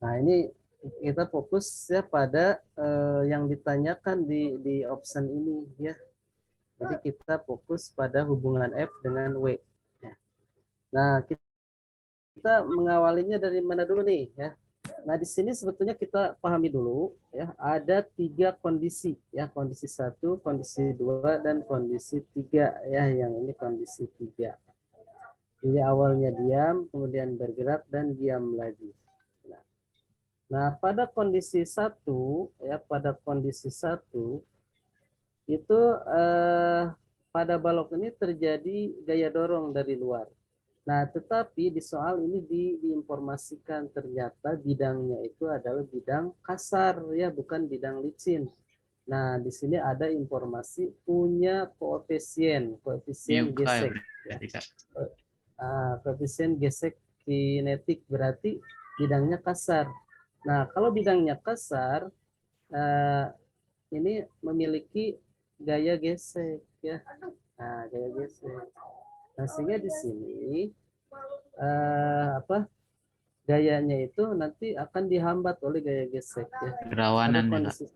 Nah, ini kita fokus ya pada yang ditanyakan di option ini ya. Jadi kita fokus pada hubungan F dengan W. Ya. Nah, kita mengawalinya dari mana dulu nih ya. Nah, di sini sebetulnya kita pahami dulu ya, ada 3 kondisi ya, kondisi 1, kondisi 2 dan kondisi 3 ya, yang ini kondisi 3. Jadi awalnya diam, kemudian bergerak dan diam lagi. Nah, pada kondisi 1 ya, pada kondisi 1 itu pada balok ini terjadi gaya dorong dari luar. Nah, tetapi di soal ini diinformasikan ternyata bidangnya itu adalah bidang kasar ya, bukan bidang licin. Nah, di sini ada informasi punya koefisien gesek. Ya. Koefisien gesek kinetik berarti bidangnya kasar. Nah, kalau bidangnya kasar, ini memiliki gaya gesek ya. Nah, gaya gesek. Nah, sehingga di sini gayanya itu nanti akan dihambat oleh gaya gesek ya. Berlawanan ya, Kak.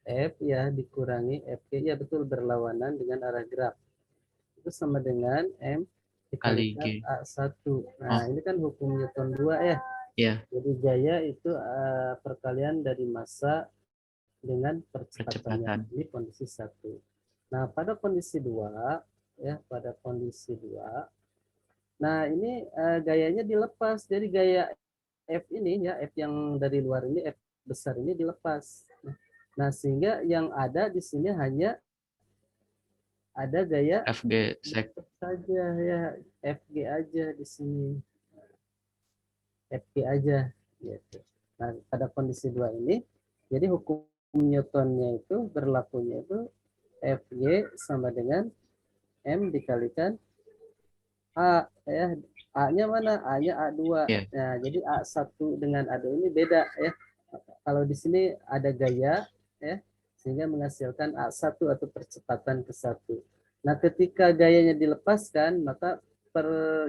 F ya dikurangi FG ya, betul, berlawanan dengan arah gerak. Itu sama dengan M dikalikan A1. Nah, ini kan hukum Newton 2 ya. Iya. Jadi gaya itu perkalian dari massa dengan percepatannya. Ini kondisi 1. Nah, pada kondisi 2 ya, pada kondisi 2. Nah, ini gayanya dilepas. Jadi gaya F ini ya, F yang dari luar ini, F besar ini dilepas. Nah, sehingga yang ada di sini hanya ada gaya FG saja ya, FG aja di sini. FG aja gitu. Nah, pada kondisi 2 ini, jadi hukum Newtonnya itu berlakunya itu FG sama dengan M dikalikan A ya. A-nya mana? A-nya A2. Nah, jadi A1 dengan A2 ini beda ya. Kalau di sini ada gaya ya, sehingga menghasilkan A1 atau percepatan ke 1. Nah, ketika gayanya dilepaskan, maka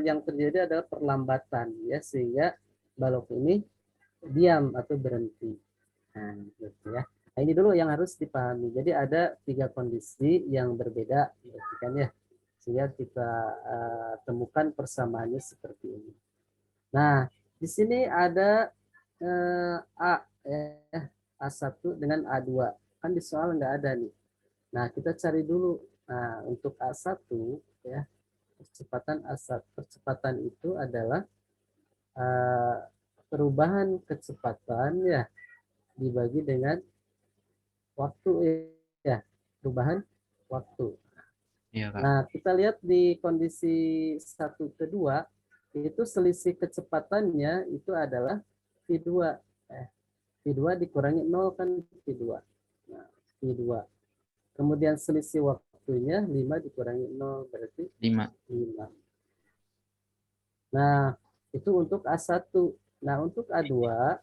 yang terjadi adalah perlambatan ya, sehingga balok ini diam atau berhenti. Nah, gitu ya. Nah, ini dulu yang harus dipahami. Jadi ada 3 kondisi yang berbeda, kan ya, sehingga kita temukan persamaannya seperti ini. Nah, di sini ada A1 dengan A2. Kan di soal nggak ada nih. Nah, kita cari dulu. Nah, untuk A1 ya, percepatan A1. Percepatan itu adalah perubahan kecepatan ya dibagi dengan waktu ya, perubahan waktu. Iya, Kak. Nah, kita lihat di kondisi 1 ke 2 itu selisih kecepatannya itu adalah V2. V2 dikurangi 0 kan V2. Nah, V2. Kemudian selisih waktunya 5 dikurangi 0 berarti 5. 5. Nah, itu untuk A1. Nah, untuk A2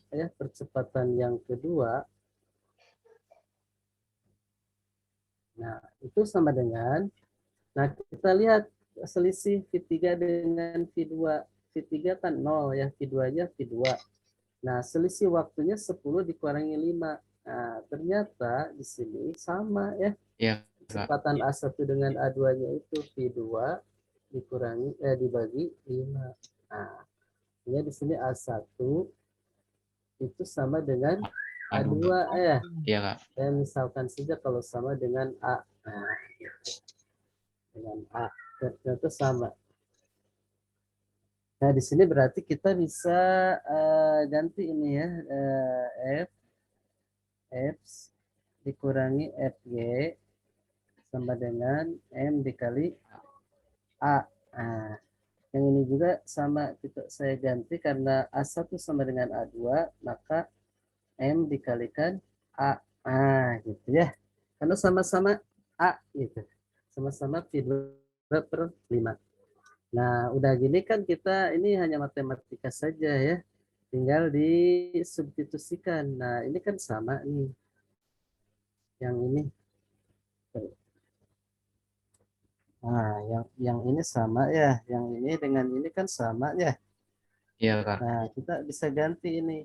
ya percepatan yang kedua. Nah, itu sama dengan, nah kita lihat selisih V3 dengan V2. V3 kan 0 ya, V2-nya V2. Nah, selisih waktunya 10 dikurangi 5. Nah, ternyata di sini sama ya. Iya, Kak. Kecepatan A1 dengan A2-nya itu V2 dibagi 5. Nah, ini di sini A1 itu sama dengan A2 ya. Iya, Kak. Misalkan saja kalau sama dengan A. Nah, dengan A. Ternyata sama. Nah, di sini berarti kita bisa ganti ini ya. F dikurangi FG sama dengan M dikali A. Nah, yang ini juga sama saya ganti karena A1 sama dengan A2, maka M dikalikan A. Ah, gitu ya. Karena sama-sama A gitu. Sama-sama V2 per 5. Nah, udah gini kan kita ini hanya matematika saja ya. Tinggal disubstitusikan. Nah, ini kan sama nih. Yang ini. Nah, yang ini sama ya. Yang ini dengan ini kan sama ya. Iya, Kak. Nah, kita bisa ganti ini.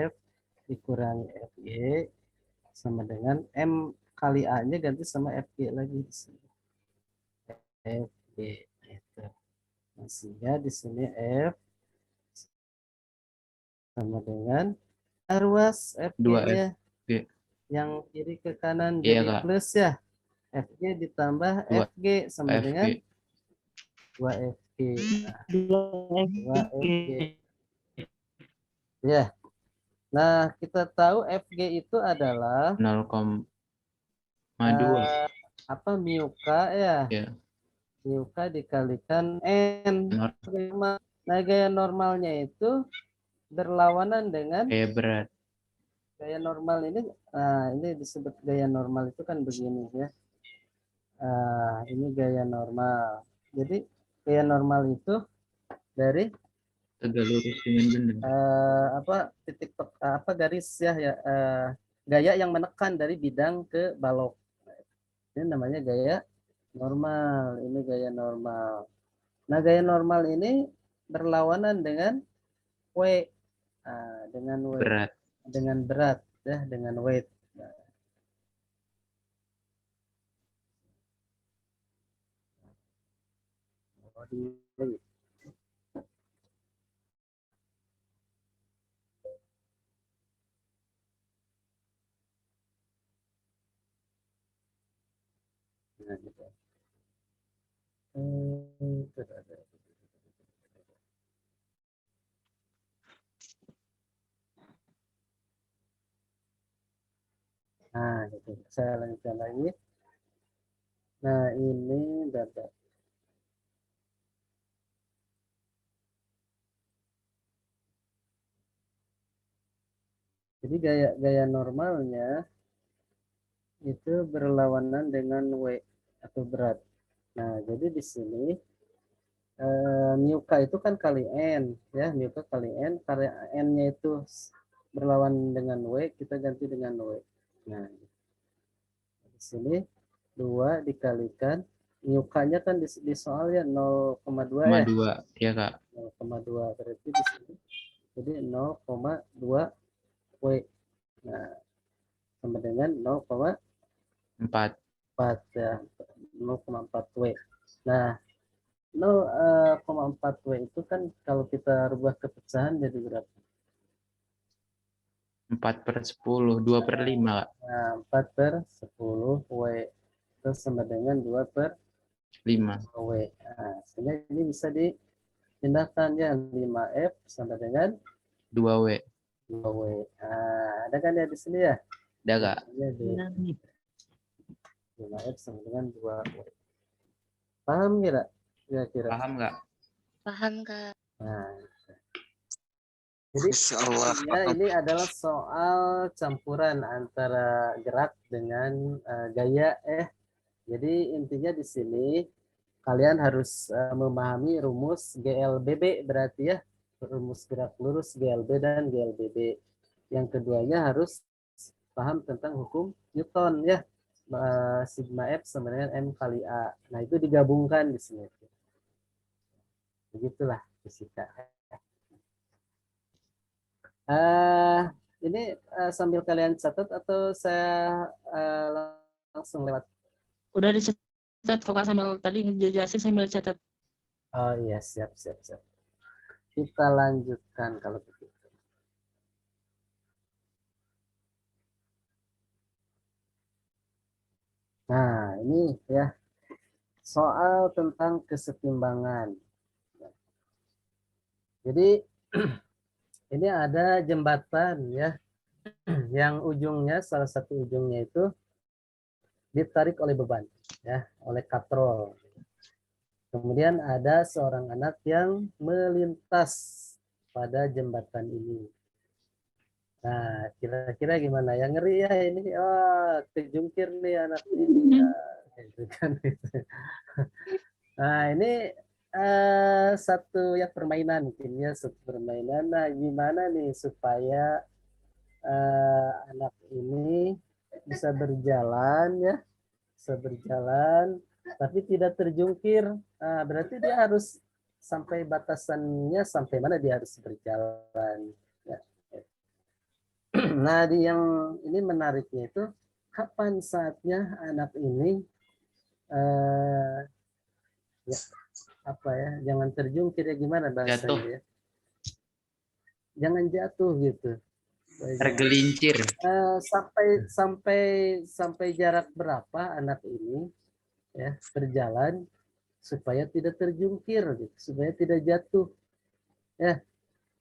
F dikurangi FG sama dengan M kali A-nya ganti sama FG lagi di sini. FG itu. Nah, sehingga di sini F sama dengan ruas FG-nya 2FG. yang kiri ke kanan Iya, jadi Kak. plus ya. FG ditambah 2 FG sama FG. dengan 2FG. Nah, 2FG. Ya. Nah, kita tahu FG itu adalah 0,2. apa mu K ya. Ya. Mu K dikalikan N. Nah, gaya normalnya itu berlawanan dengan Kayak berat. gaya normal ini. Nah, ini disebut gaya normal itu kan begini ya. Ini gaya normal. Jadi gaya normal itu dari Tegak lurus dengan benar. titik garis ya, gaya yang menekan dari bidang ke balok. Ini namanya gaya normal. Ini gaya normal. Nah, gaya normal ini berlawanan dengan W. Dengan W. Berat. Dengan berat ya, dengan weight. Nah, gitu. Nah, gitu. Saya lanjutkan lagi. Nah, ini data. Jadi gaya normalnya itu berlawanan dengan W atau berat. Nah, jadi di sini mu K itu kan kali N ya, mu K kali N, karena N-nya itu berlawan dengan W, kita ganti dengan W. Nah, di sini 2 dikalikan mu K-nya kan di soalnya 0,2 ya. 0,2 ya, Kak. 0,2 berarti di sini jadi 0,2 W. Nah, sama dengan 0,4 ya, 0,4 W. Nah, 0,4 W itu kan kalau kita rubah ke pecahan jadi berapa? 4/10, 2/5, Kak. Nah, 4/10 W itu sama dengan 2/5 W. Nah, sehingga ini bisa dipindahkan ya, 5F sama dengan 2W. 2W. Nah, ada kan ya di sini ya? Ada, Kak. 5F sama dengan 2W. Paham kira-kira? Paham, Kak? Paham, Kak. Nah, Jadi Masya Allah. ya ini adalah soal campuran antara gerak dengan gaya. Jadi intinya di sini kalian harus memahami rumus GLBB berarti ya, rumus gerak lurus GLB dan GLBB. Yang keduanya harus paham tentang hukum Newton ya. Sigma F sama dengan M kali A. Nah, itu digabungkan di sini. Begitulah fisika. Ini sambil kalian catat atau saya langsung lewat? Udah dicatat kok Kak, sambil tadi ngejelasin sambil catat. Oh iya, siap. Kita lanjutkan kalau begitu. Nah, ini ya soal tentang kesetimbangan. Jadi ini ada jembatan ya, yang ujungnya salah satu ujungnya itu ditarik oleh beban ya, oleh katrol. Kemudian ada seorang anak yang melintas pada jembatan ini. Nah, kira-kira gimana? Yang ngeri ya ini, kejungkir nih anak ini. Ya, gitu kan. Nah, ini satu ya permainan mungkin ya, satu permainan. Nah, gimana nih supaya anak ini bisa berjalan ya, bisa berjalan tapi tidak terjungkir. Nah, berarti dia harus sampai batasannya sampai mana dia harus berjalan. Ya. Nah, yang ini menariknya itu kapan saatnya anak ini ya, apa ya, jangan terjungkir ya, gimana bahasanya Jatuh. ya? Jangan jatuh gitu. Tergelincir. Sampai jarak berapa anak ini ya berjalan supaya tidak terjungkir gitu, supaya tidak jatuh ya.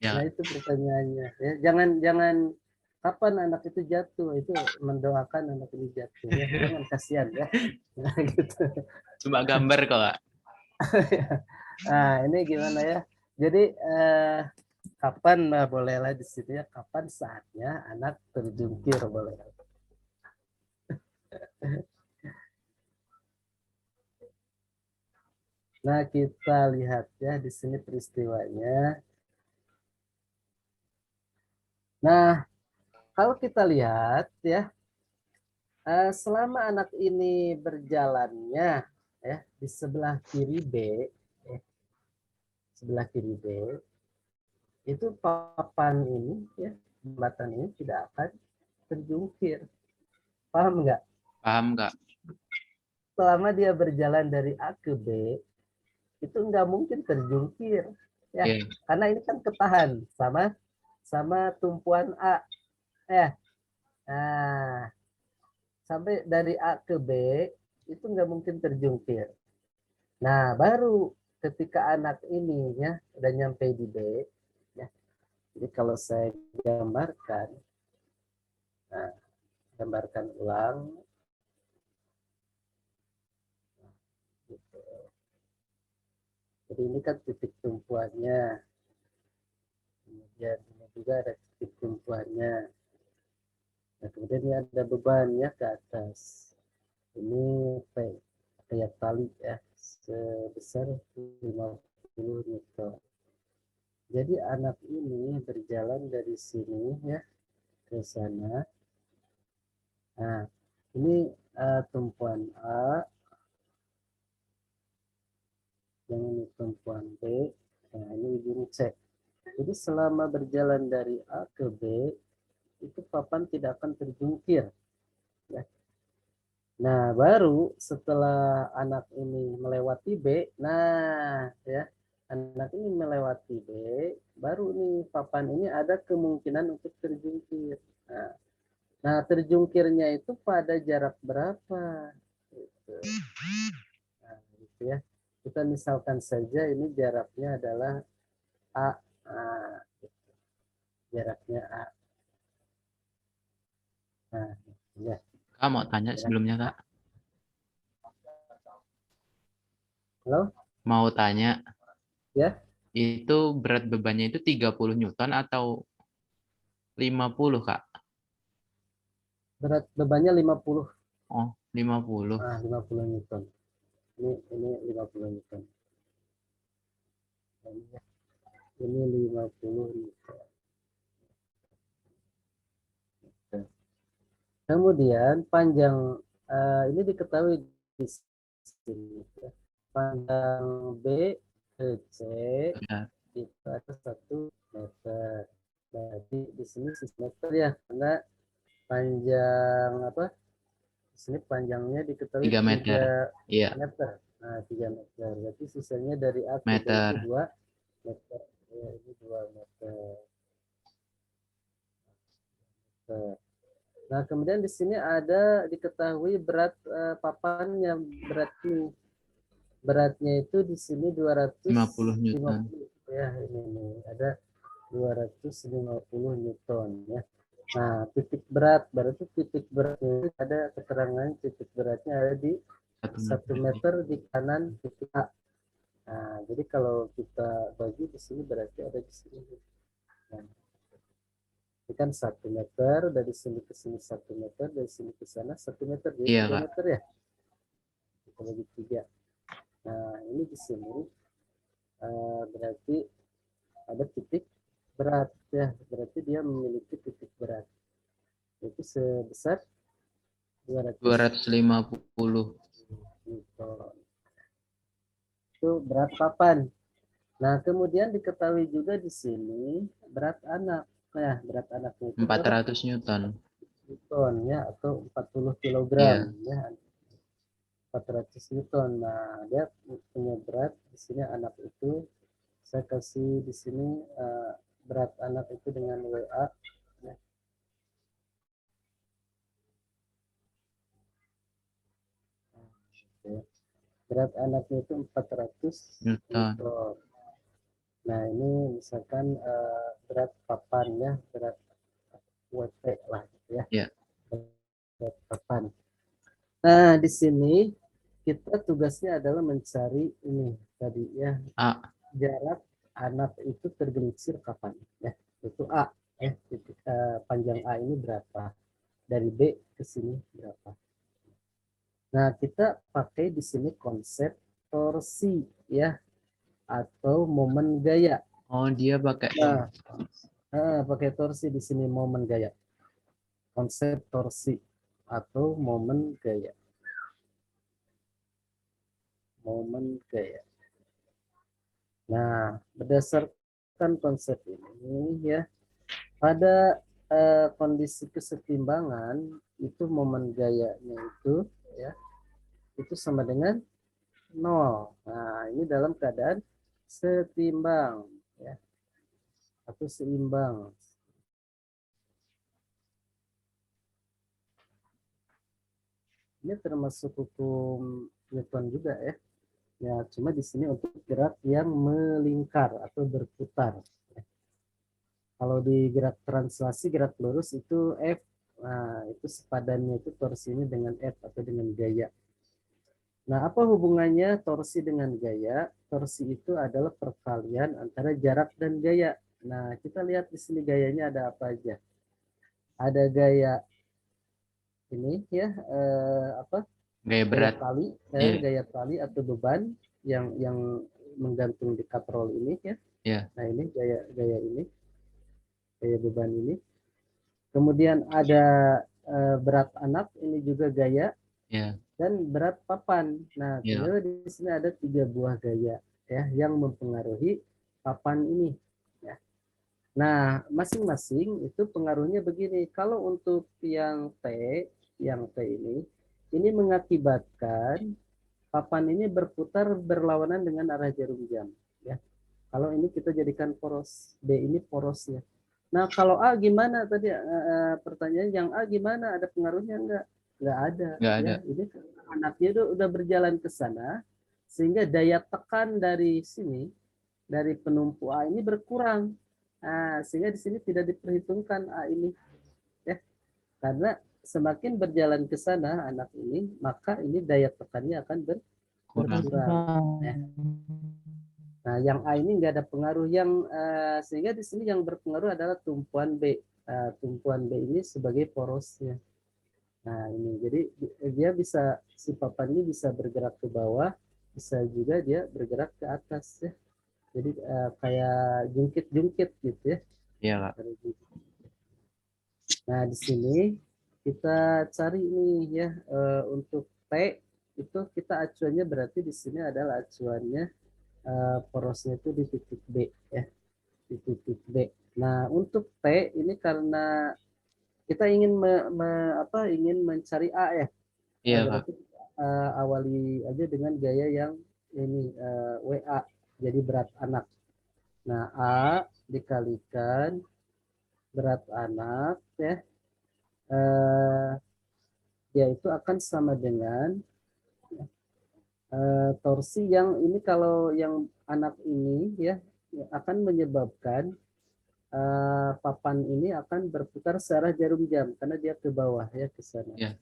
Nah, itu pertanyaannya ya. Jangan kapan anak itu jatuh, itu mendoakan anak ini jatuh ya. Jangan, kasihan ya. Nah, gitu. Cuma gambar kok Kak. Nah, ini gimana ya? Jadi kapan bolehlah di situ ya, kapan saatnya anak terjungkir boleh. Nah, kita lihat ya di sini peristiwanya. Nah, kalau kita lihat ya, selama anak ini berjalannya ya di sebelah kiri B, sebelah kiri B, itu papan ini ya, jembatan ini tidak akan terjungkir. Paham nggak? Paham Kak. Selama dia berjalan dari A ke B, itu nggak mungkin terjungkir ya, karena ini kan ketahan sama tumpuan A ya. Nah, sampai dari A ke B itu nggak mungkin terjungkir. Nah, baru ketika anak ini ya udah nyampe di B ya. Jadi kalau saya gambarkan, nah, gambarkan ulang gitu. Jadi ini kan titik tumpuannya, kemudian ini juga ada titik tumpuannya. Nah, kemudian ini ada bebannya ke atas. Ini kayak tali ya, sebesar 50 Newton. Jadi anak ini berjalan dari sini ya ke sana. Nah, ini tumpuan A, yang ini tumpuan B, nah ini ujung C. Jadi selama berjalan dari A ke B, itu papan tidak akan terjungkir. Ya. Nah, baru setelah anak ini melewati B, nah ya, anak ini melewati B, baru nih papan ini ada kemungkinan untuk terjungkir. Nah, terjungkirnya itu pada jarak berapa? Gitu. Nah, gitu ya. Kita misalkan saja ini jaraknya adalah A. Nah, gitu. Jaraknya A. Nah, ya. Kak mau tanya sebelumnya Kak. Halo? Mau tanya. Ya. Itu berat bebannya itu 30 Newton atau 50, Kak? Berat bebannya 50. Oh, 50. Ah, 50 Newton. Ini 50 Newton. Ini 50 Newton. Kemudian panjang ini diketahui di sini. Panjang B ke C Benar. itu ada 1 meter. Berarti di sini 6 meter ya, karena panjang apa? Di sini panjangnya diketahui 3 meter. 3 Iya, meter. Nah, 3 meter. Berarti sisanya dari A ke B itu meter. 2 meter. Ya, ini 2 meter. Nah, kemudian di sini ada diketahui berat papannya, berat ini. Beratnya itu di sini 50 Newton. 250 ya, ini ada 250 Newton ya. Nah, titik berat berarti titik beratnya itu ada keterangan titik beratnya ada di 1 meter di kanan titik A. Nah, jadi kalau kita bagi di sini berarti ada di sini. Nah, ini kan 1 meter dari sini ke sini 1 meter, dari sini ke sana 1 meter, jadi Iya, 3 Kak. meter ya. Kita bagi 3. Nah, ini di sini berarti ada titik berat ya, berarti dia memiliki titik berat itu sebesar 250. Newton. Itu berat papan. Nah, kemudian diketahui juga di sini berat anak. Nah, berat anaknya itu 400 Newton. Newton ya, atau 40 kilogram Iya. ya. 400 Newton. Nah, dia punya berat di sini anak itu saya kasih di sini berat anak itu dengan WA ya. Berat anaknya itu 400 Newton. Newton. Nah, ini misalkan berat papan ya, berat WP lah gitu ya. Iya. Berat papan. Nah, di sini kita tugasnya adalah mencari ini tadi ya, A. jarak anak itu tergelincir kapan ya. Itu A ya, panjang A ini berapa? Dari B ke sini berapa? Nah, kita pakai di sini konsep torsi ya, atau momen gaya. Oh, dia pakai. Nah, pakai torsi di sini momen gaya. Konsep torsi atau momen gaya. Momen gaya. Nah, berdasarkan konsep ini ya, pada kondisi kesetimbangan itu momen gayanya itu ya, itu sama dengan 0. Nah, ini dalam keadaan setimbang ya, atau seimbang. Ini termasuk hukum Newton juga ya. Ya, cuma di sini untuk gerak yang melingkar atau berputar. Kalau di gerak translasi, gerak lurus itu F. Nah, itu sepadannya itu torsinya dengan F atau dengan gaya. Nah, apa hubungannya torsi dengan gaya? Torsi itu adalah perkalian antara jarak dan gaya. Nah, kita lihat di sini gayanya ada apa aja. Ada gaya ini ya, Gaya berat. gaya tali atau beban yang menggantung di kaprol ini ya. Iya. Nah, ini gaya ini, gaya beban ini. Kemudian ada berat anak, ini juga gaya. Iya. Dan berat papan. Nah, Iya. ternyata di sini ada 3 buah gaya ya yang mempengaruhi papan ini. Ya. Nah, masing-masing itu pengaruhnya begini. Kalau untuk yang T ini mengakibatkan papan ini berputar berlawanan dengan arah jarum jam. Ya. Kalau ini kita jadikan poros, B ini porosnya. Nah, kalau A gimana tadi pertanyaan yang A gimana? Ada pengaruhnya enggak? Enggak ada. Nggak ada. Ya, ini anaknya itu udah berjalan ke sana sehingga daya tekan dari sini dari penumpu A ini berkurang. Nah, sehingga di sini tidak diperhitungkan A ini. Ya. Karena semakin berjalan ke sana anak ini, maka ini daya tekannya akan berkurang. Ya. Nah, Nah, yang A ini nggak ada pengaruh sehingga di sini yang berpengaruh adalah tumpuan B. Tumpuan B ini sebagai porosnya. Nah, ini jadi dia bisa si papan ini bisa bergerak ke bawah, bisa juga dia bergerak ke atas ya. Jadi kayak jungkit-jungkit gitu ya. Iya, Kak. Nah, di sini kita cari nih ya untuk T itu kita acuannya berarti di sini adalah acuannya porosnya itu di titik B ya, di titik B. Nah, untuk T ini karena kita ingin ingin mencari A ya. Iya, Kak. Berarti awali aja dengan gaya yang ini WA, jadi berat anak. Nah, A dikalikan berat anak ya, dia itu akan sama dengan torsi yang ini kalau yang anak ini ya akan menyebabkan papan ini akan berputar searah jarum jam karena dia ke bawah ya ke sana. Iya.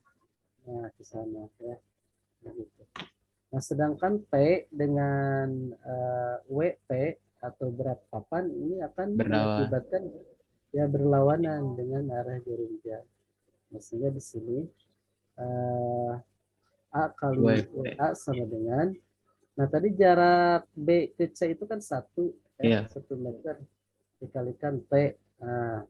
Nah, ke sana ya. Nah, gitu. Nah, sedangkan P dengan WP atau berat papan ini akan mengakibatkan ya berlawanan dengan arah jarum jam. Nah, sehingga di sini A kali WA sama dengan, nah tadi jarak B ke C itu kan 1 meter dikalikan P, nah,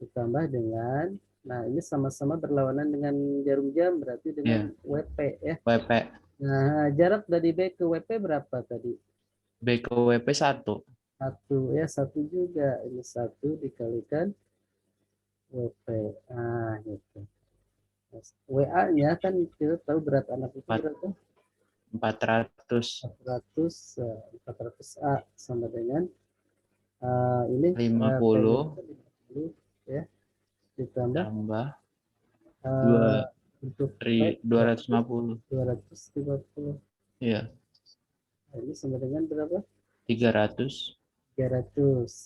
ditambah dengan, nah ini sama-sama berlawanan dengan jarum jam berarti dengan WP ya. WP. Nah, jarak dari B ke WP berapa tadi? B ke WP 1. 1 ya, 1 juga. Ini 1 dikalikan WP. Nah, gitu. WA-nya kan kita tahu berat anak itu berapa? 400 A sama dengan ini 50 ya, ditambah untuk 250. Iya. Ini sama dengan berapa? 300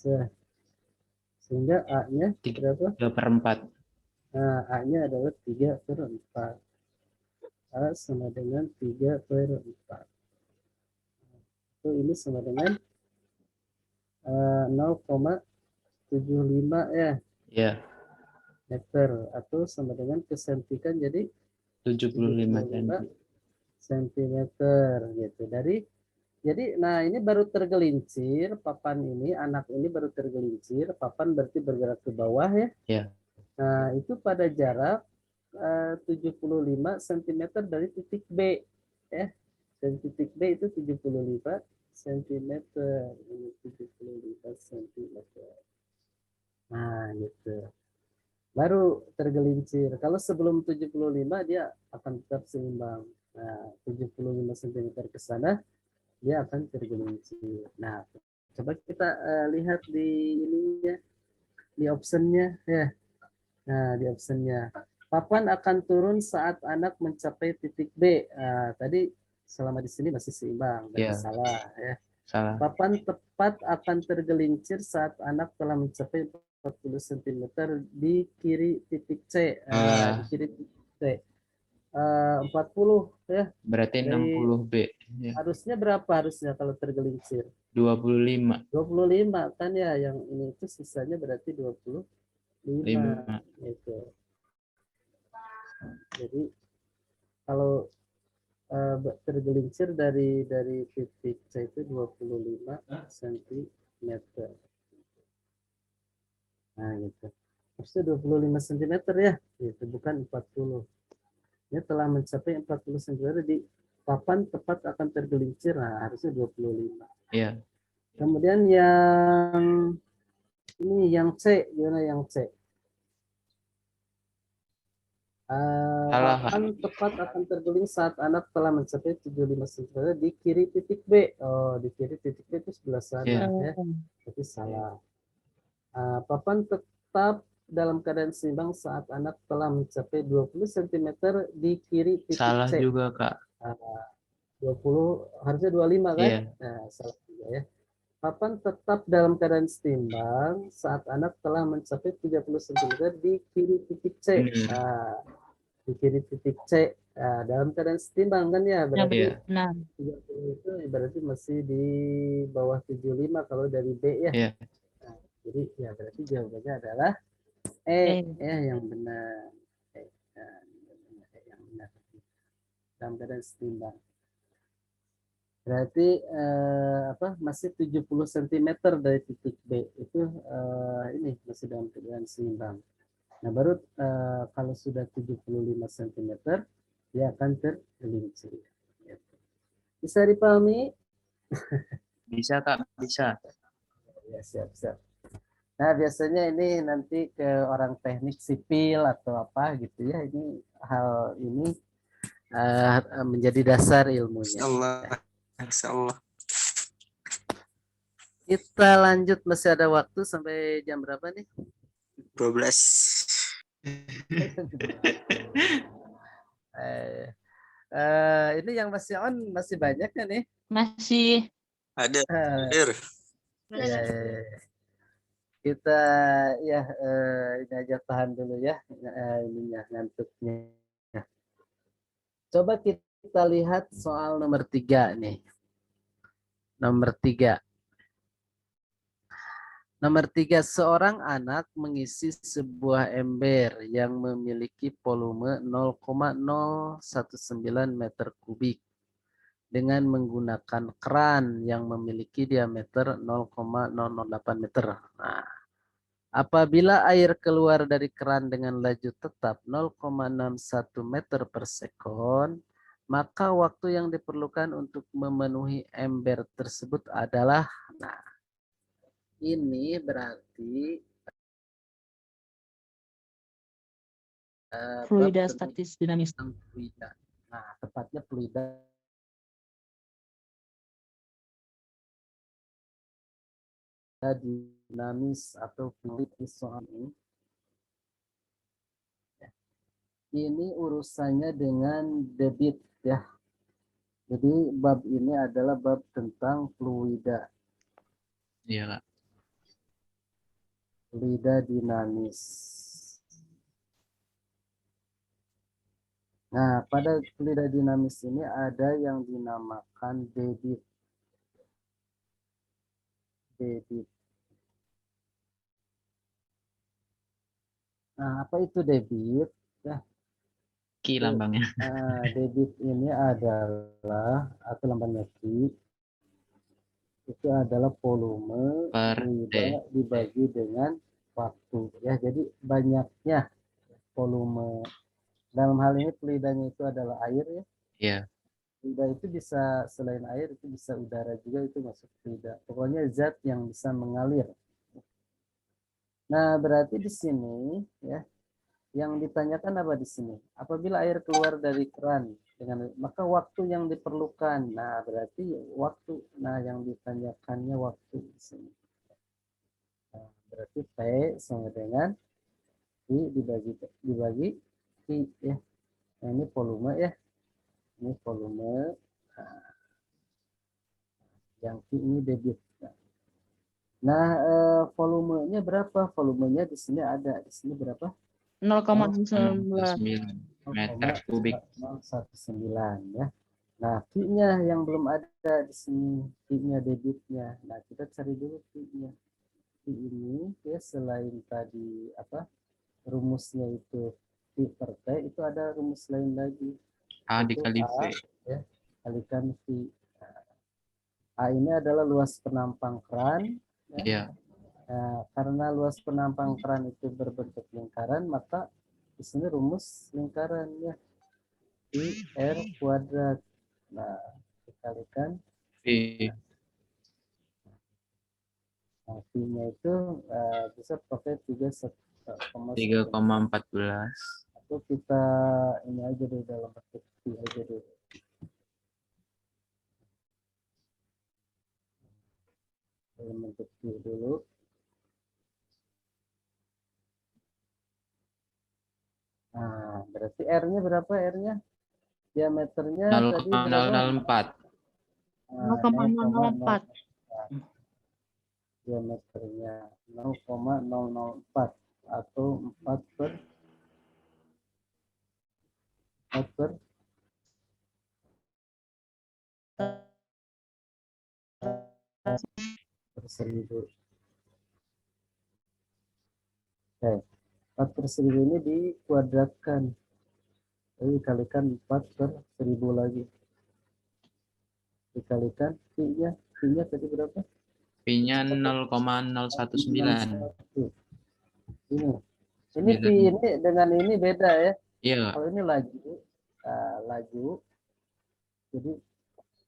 ya. Sehingga A-nya berapa? 3/4. Nah, A-nya adalah 3/4. A sama dengan 3/4. Itu ini sama dengan 0,75 ya. Iya. Meter atau sama dengan kesempikan jadi 75 sentimeter gitu. Jadi nah ini baru tergelincir papan ini, anak ini baru tergelincir, papan berarti bergerak ke bawah ya. Iya. Nah, itu pada jarak 75 cm dari titik B ya. Dan titik B itu 75 cm. Ini 75 cm. Nah, gitu. Baru tergelincir. Kalau sebelum 75 dia akan tetap seimbang. Nah, 75 cm ke sana dia akan tergelincir. Nah, coba kita lihat di ininya, di optionnya ya. Nah, di optionnya papan akan turun saat anak mencapai titik B. Tadi selama di sini masih seimbang, berarti salah ya. Salah. Papan tepat akan tergelincir saat anak telah mencapai 40 cm di kiri titik C. Di kiri titik C. 40 ya. Berarti 60 B. Ya. Harusnya berapa harusnya kalau tergelincir? 25. 25 kan ya, yang ini itu sisanya berarti 25. Gitu. Jadi kalau tergelincir dari titik C itu 25 cm. Nah, gitu. Harusnya 25 cm ya, gitu, bukan 40. Ini telah mencapai 40 cm di papan tepat akan tergelincir, nah harusnya 25. Iya. Kemudian yang ini yang C, gimana yang C? Papan tepat akan terguling saat anak telah mencapai 75 cm di kiri titik B. Oh, di kiri titik B itu sebelah sana ya. Tapi salah. Papan tetap dalam keadaan seimbang saat anak telah mencapai 20 cm di kiri titik salah C. Juga, Kak. 20 harusnya 25 kan? Iya. Nah, salah juga ya. Papan tetap dalam keadaan seimbang saat anak telah mencapai 30 cm di kiri titik C. di kiri titik C. Nah, dalam keadaan setimbang kan ya, Ya, berarti Iya. benar. 30 itu berarti masih di bawah 75 kalau dari B ya. Iya. Nah, jadi ya berarti jawabannya adalah E, Eh, yang benar. Nah, yang benar. Dalam keadaan setimbang. Berarti masih 70 cm dari titik B itu ini masih dalam keadaan seimbang. Nah, baru kalau sudah 75 cm dia akan tergelincir. Bisa dipahami? Bisa, Kak. Bisa. Ya, siap. Nah, biasanya ini nanti ke orang teknik sipil atau apa gitu ya. Ini hal ini menjadi dasar ilmunya. Insyaallah. Insyaallah. Kita lanjut, masih ada waktu sampai jam berapa nih? 12. Ini yang masih on masih banyak kan nih? masih. Ada. Eh, Dir. ya. Kita ya ini aja tahan dulu ya ininya ngantuknya. Coba kita lihat soal nomor 3 nih. Nomor 3. Nomor 3, seorang anak mengisi sebuah ember yang memiliki volume 0,019 meter kubik dengan menggunakan keran yang memiliki diameter 0,008 meter. Nah, apabila air keluar dari keran dengan laju tetap 0,61 meter per sekon, maka waktu yang diperlukan untuk memenuhi ember tersebut adalah, nah, ini berarti bab Fluida tentang statis dinamis. fluida. Nah, tepatnya fluida dinamis atau fluid soal ini. Ini urusannya dengan debit ya. Jadi bab ini adalah bab tentang fluida. Iya, Kak. Fluida dinamis. Nah, pada fluida dinamis ini ada yang dinamakan debit. Debit. Nah, apa itu debit? Ya, Ki lambangnya. debit ini adalah atau lambangnya Q itu adalah volume Per fluida dibagi dengan waktu ya. Jadi banyaknya volume, dalam hal ini fluidanya itu adalah air ya. Iya. Fluida itu bisa selain air itu bisa udara juga, itu masuk fluida. Pokoknya zat yang bisa mengalir. Nah, berarti di sini ya yang ditanyakan apa di sini? Apabila air keluar dari keran dengan maka waktu yang diperlukan. Nah, berarti waktu. Nah, yang ditanyakannya waktu di sini. Nah, berarti P sama dengan I dibagi I ya. Nah, ini volume ya. Ini volume. Nah, yang I ini debit. Nah, volumenya berapa? Volumenya di sini ada. Di sini berapa? 0,19. 9 meter kubik. 0,19 ya. Nah, Q-nya yang belum ada di sini, Q-nya debitnya. Nah, kita cari dulu Q-nya. Q ini ya selain tadi apa? Rumusnya itu Q per T, itu ada rumus lain lagi. A Itu dikali V. ya, kalikan V. A ini adalah luas penampang keran. Ya. Iya. Nah, karena luas penampang keran itu berbentuk lingkaran, maka di sini rumus lingkaran ya. I R kuadrat. Nah, dikalikan V. Nah, V-nya itu bisa pakai 3,14. atau kita ini aja dulu dalam bentuk V aja dulu. Dalam bentuk V dulu. Nah, berarti R-nya berapa R-nya? Diameternya tadi berapa? 0,004. 0,004. Diameternya 0,004 atau 4 per Watt per 1000. Oke, Watt per 1000 ini dikuadratkan. Jadi dikalikan 4 per 1000 lagi. Dikalikan P-nya tadi berapa? P-nya 0,019. 61. Ini P 9. ini dengan ini beda ya. Iya, Kak. Kalau ini laju. Jadi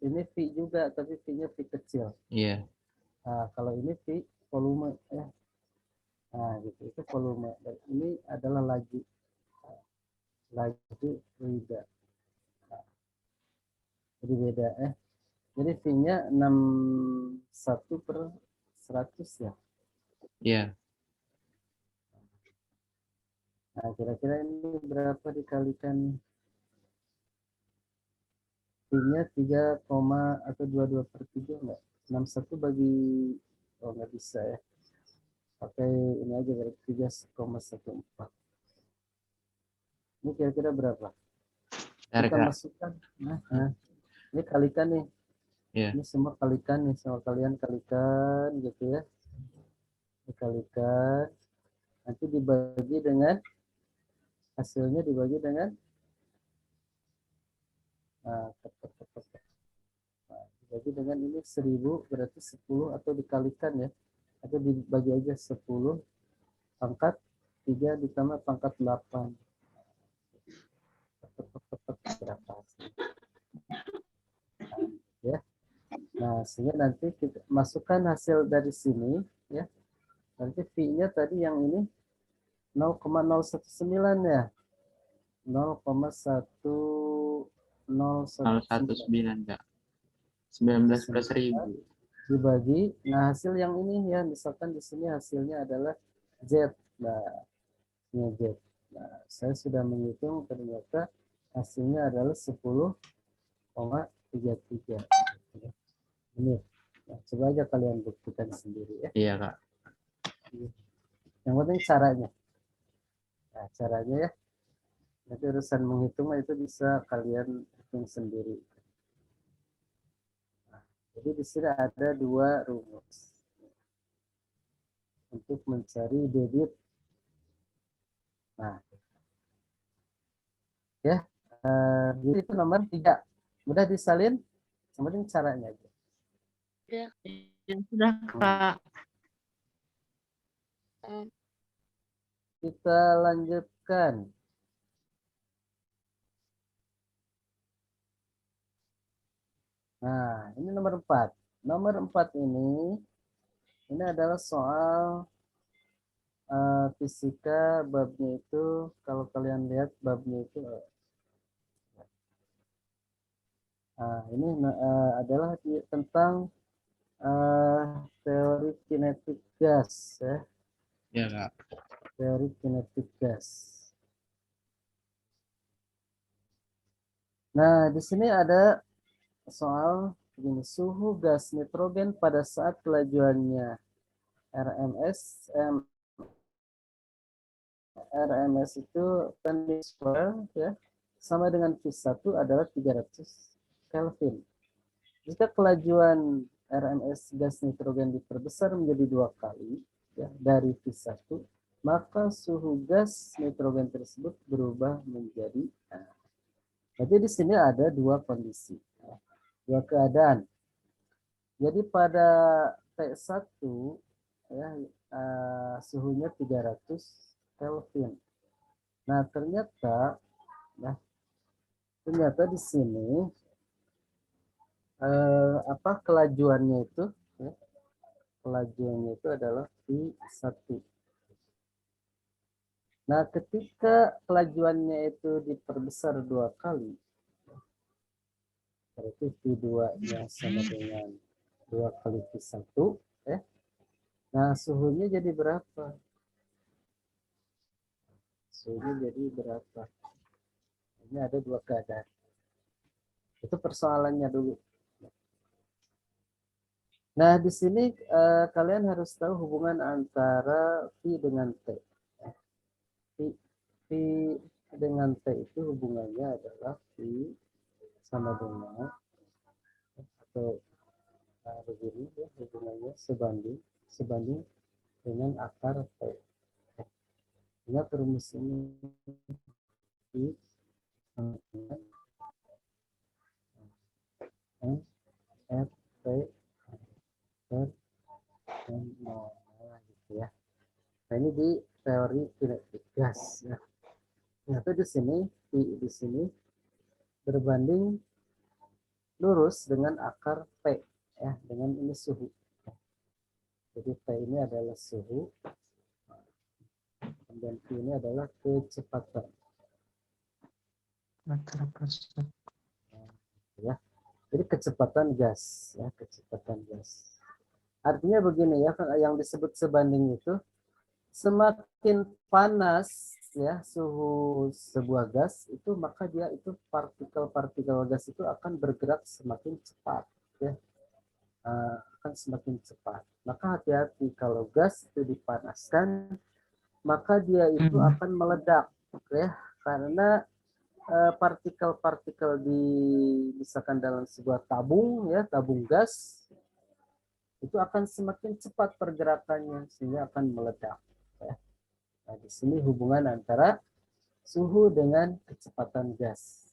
ini V juga, tapi V-nya V kecil. Iya. Nah, kalau ini V volume ya. Nah, gitu. Itu volume. Dan ini adalah laju. Laju beda. Nah, jadi beda ya. Jadi V-nya 61 per 100 ya. Iya. Nah, kira-kira ini berapa dikalikan V-nya 3, atau 22 per 3 enggak? 61 bagi, oh nggak bisa ya. Pakai ini aja berarti 3,14. Ini kira-kira berapa? Kita Kak. masukkan. Nah, ini kalikan nih. Iya. Ini semua kalikan nih, sama kalian kalikan gitu ya. Dikalikan. Nanti dibagi dengan hasilnya dibagi dengan dibagi dengan ini 1000 berarti 10 atau dikalikan ya. Atau dibagi aja 10 pangkat 3 ditambah pangkat 8. Berapa? Ya. Nah, sehingga nanti kita masukkan hasil dari sini ya. Nanti V-nya tadi yang ini 0,019 ya. 0,1019 Kak. 19 per 1000. dibagi. Nah, hasil yang ini ya, misalkan di sini hasilnya adalah Z. Nah, ini Z. Nah, saya sudah menghitung ternyata hasilnya adalah 10,33. Ini. Nah, coba aja kalian buktikan sendiri ya. Iya, Kak. Yang penting caranya. Nah, caranya ya. Nanti urusan menghitung itu bisa kalian hitung sendiri. Nah, jadi di sini ada 2 rumus untuk mencari debit. Nah, ya, jadi itu nomor 3. Mudah disalin, yang penting caranya aja. Sudah, Kak. Kita lanjutkan. Nah, ini nomor 4. Nomor 4 ini adalah soal fisika, babnya itu kalau kalian lihat babnya itu ini adalah tentang teori kinetik gas ya. Iya, Kak. Teori kinetik gas. Nah, di sini ada soal begini, suhu gas nitrogen pada saat kelajuannya RMS itu 10 square ya, sama dengan V1 adalah 300 Kelvin. Jika kelajuan RMS gas nitrogen diperbesar menjadi 2 kali ya, dari V1, maka suhu gas nitrogen tersebut berubah menjadi jadi di sini ada 2 kondisi, 2 keadaan. Jadi pada T1 ya, suhunya 300 Kelvin. Nah, ternyata di sini kelajuannya itu ya, kelajuannya itu adalah V1. Nah, ketika kelajuannya itu diperbesar 2 kali, berarti V2-nya sama dengan 2 kali V1 ya. Nah, suhunya jadi berapa? Suhunya jadi berapa? Ini ada 2 keadaan. Itu persoalannya dulu. Nah, di sini kalian harus tahu hubungan antara V dengan T. dengan T itu hubungannya adalah I sama dengan atau begini ya, hubungannya sebanding dengan akar T. Ingat rumus ini I sama dengan N F T per N gitu ya. Nah ini di teori kinetik gas ya. Ternyata di sini berbanding lurus dengan akar P ya, dengan ini suhu. Jadi P ini adalah suhu, dan P ini adalah kecepatan. Ya. Jadi kecepatan gas ya, kecepatan gas. Artinya begini ya, yang disebut sebanding itu semakin panas ya suhu sebuah gas itu, maka dia itu partikel-partikel gas itu akan bergerak semakin cepat ya. Akan semakin cepat. Maka hati-hati kalau gas itu dipanaskan, maka dia itu akan meledak ya, karena partikel-partikel misalkan dalam sebuah tabung ya, tabung gas itu akan semakin cepat pergerakannya sehingga akan meledak ya. Nah, di sini hubungan antara suhu dengan kecepatan gas.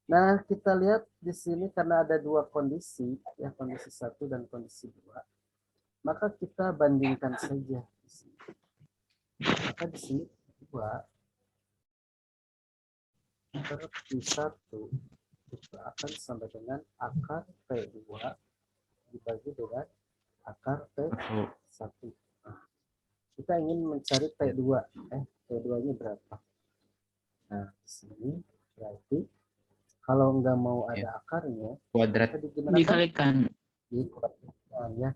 Nah, kita lihat di sini karena ada dua kondisi ya, kondisi 1 dan kondisi 2. Maka kita bandingkan saja di sini. Maka di sini 2 per P1 itu akan sama dengan akar P2 dibagi dengan akar P1. Nah, kita ingin mencari P2. P2-nya berapa? Nah, di sini berarti kalau nggak mau ada akarnya, Kuadrat Dikalikan. dikuadratkan ya.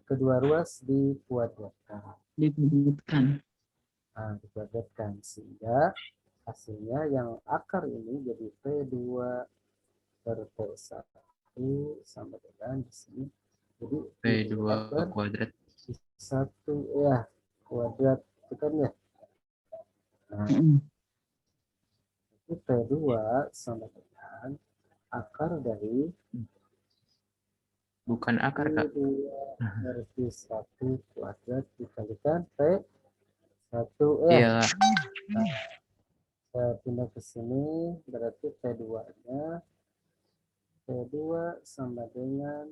Kedua ruas dikuadratkan. Dikuadratkan. Nah, dikuadratkan sehingga hasilnya yang akar ini jadi P2 per P1 sama dengan di sini. Jadi P2 kuadrat 1 ya, kuadrat itu kan ya. Nah, itu P2 sama dengan akar dari bukan akar Kak. P2 per P1 kuadrat dikalikan P1 ya. Iya. Nah, saya pindah ke sini, berarti P2-nya P2 sama dengan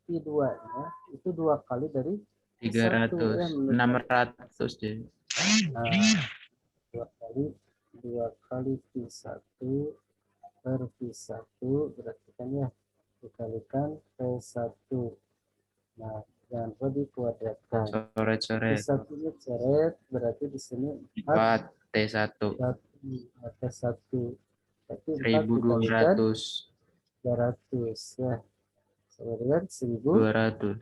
P2-nya itu 2 kali dari 300, ya, 600 deh. Nah, 2 kali P1 per P1 berarti kan ya dikalikan P1. Nah, jangan lupa dikuadratkan. Coret-coret. P1-nya coret, berarti di sini 4 T1. T1. Berarti 1200. 300 ya. Sama dengan 200.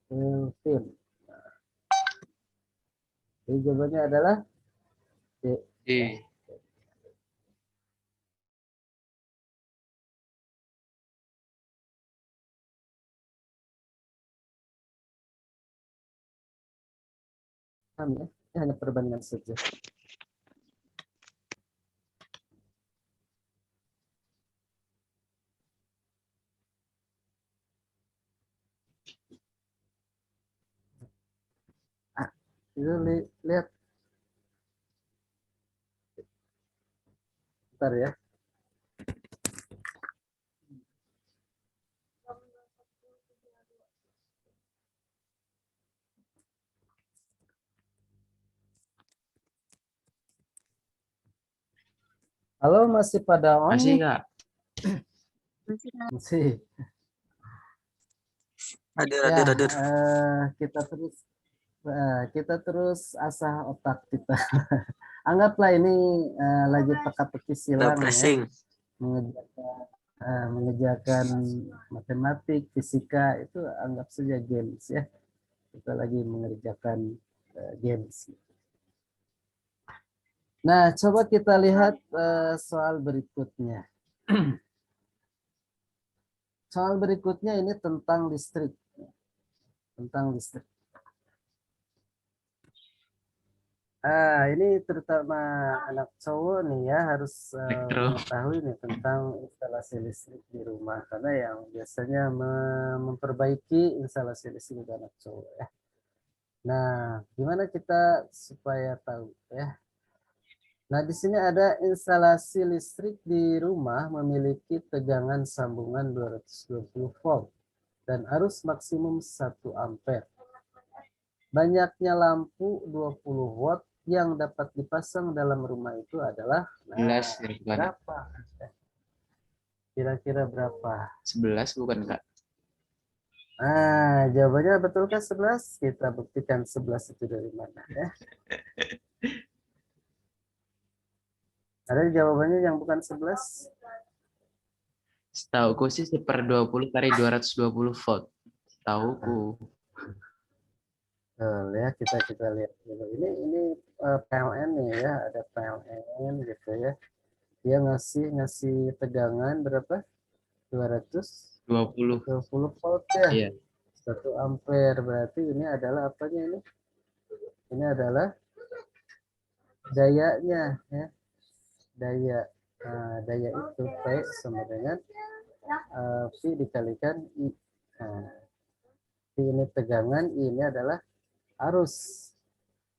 Kelvin. Nah, jadi jawabannya adalah D. D. Ya. Ini hanya perbandingan saja. Itu lihat. Bentar ya. Halo, masih pada on? Masih Kak. Masih. Hadir. Kita terus asah otak kita. Anggaplah ini lagi teka-teki silang ya. Mengerjakan matematik, fisika itu anggap saja games ya. Kita lagi mengerjakan games. Nah, coba kita lihat soal berikutnya. Soal berikutnya ini tentang listrik. Tentang listrik. Ini terutama anak cowok nih ya harus Elektro. mengetahui nih tentang instalasi listrik di rumah karena yang biasanya memperbaiki instalasi listrik untuk anak cowok ya. Nah, gimana kita supaya tahu ya? Nah, di sini ada instalasi listrik di rumah memiliki tegangan sambungan 220 volt dan arus maksimum 1 ampere. Banyaknya lampu 20 watt yang dapat dipasang dalam rumah itu adalah 11 ya, bukan? berapa? Kira-kira berapa? 11 bukan, Kak? Nah, jawabannya betulkah 11? Kita buktikan 11 itu dari mana ya. Ada jawabannya yang bukan 11? Setauku sih 1/20 kali 220 volt. Setauku. Ya kita lihat dulu. Ini PLN nih ya, ada PLN gitu ya. Dia ngasih tegangan berapa? 220 volt ya. Iya. 1 ampere berarti ini adalah apanya ini? Ini adalah dayanya ya. Daya daya itu P sama dengan V dikalikan I. Nah, V ini tegangan, I ini adalah arus.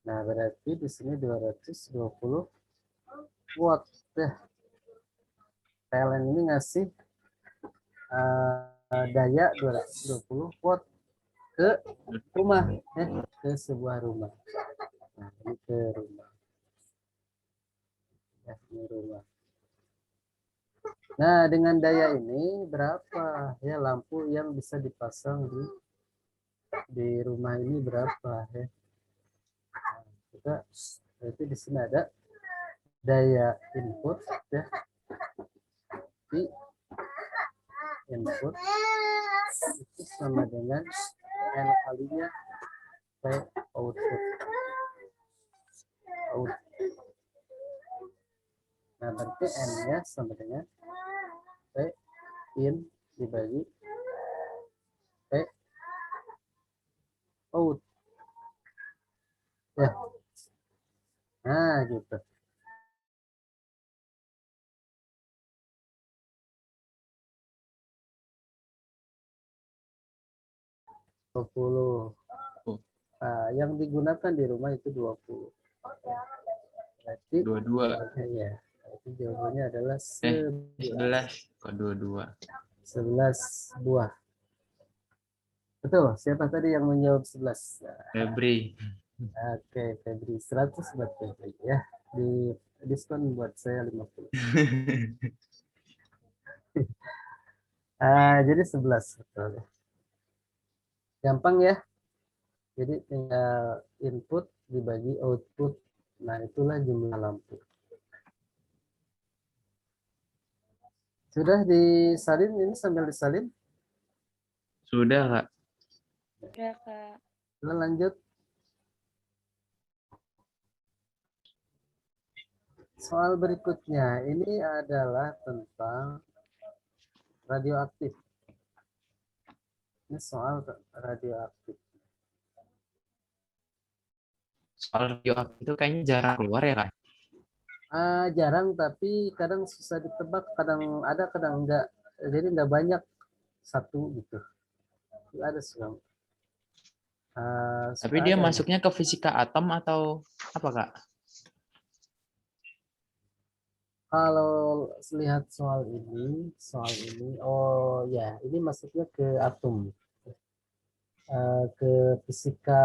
Nah, berarti di sini 220 watt ya. PLN ini ngasih daya 220 watt ke rumah ya, ke sebuah rumah. Nah, ini ke rumah. Ya, ini rumah. Nah, dengan daya ini berapa ya lampu yang bisa dipasang di rumah ini berapa ya? Nah, kita berarti di sini ada daya input ya. Di input itu sama dengan N kalinya P output. Nah, berarti N-nya sama dengan P in dibagi P out. Ya. Nah, gitu. Yang digunakan di rumah itu 20. Berarti 22. Ya, itu jawabannya adalah 11. Kok 22? 11 buah. Betul, siapa tadi yang menjawab 11? Febri. Oke, Febri. 100 buat Febri ya. Di diskon buat saya 50. Jadi 11 betul. Gampang ya. Jadi tinggal input dibagi output. Nah, itulah jumlah lampu. Sudah disalin ini sambil disalin? Sudah, Kak. Udah, Kak. Kita lanjut. Soal berikutnya ini adalah tentang radioaktif. Ini soal radioaktif. Soal radioaktif itu kayaknya jarang keluar ya, Kak? Jarang, tapi kadang susah ditebak, kadang ada, kadang enggak. Jadi enggak banyak satu gitu. Ada sekarang. Tapi dia masuknya ke fisika atom atau apa, Kak? Kalau lihat soal ini, oh ya, ini masuknya ke atom, ke fisika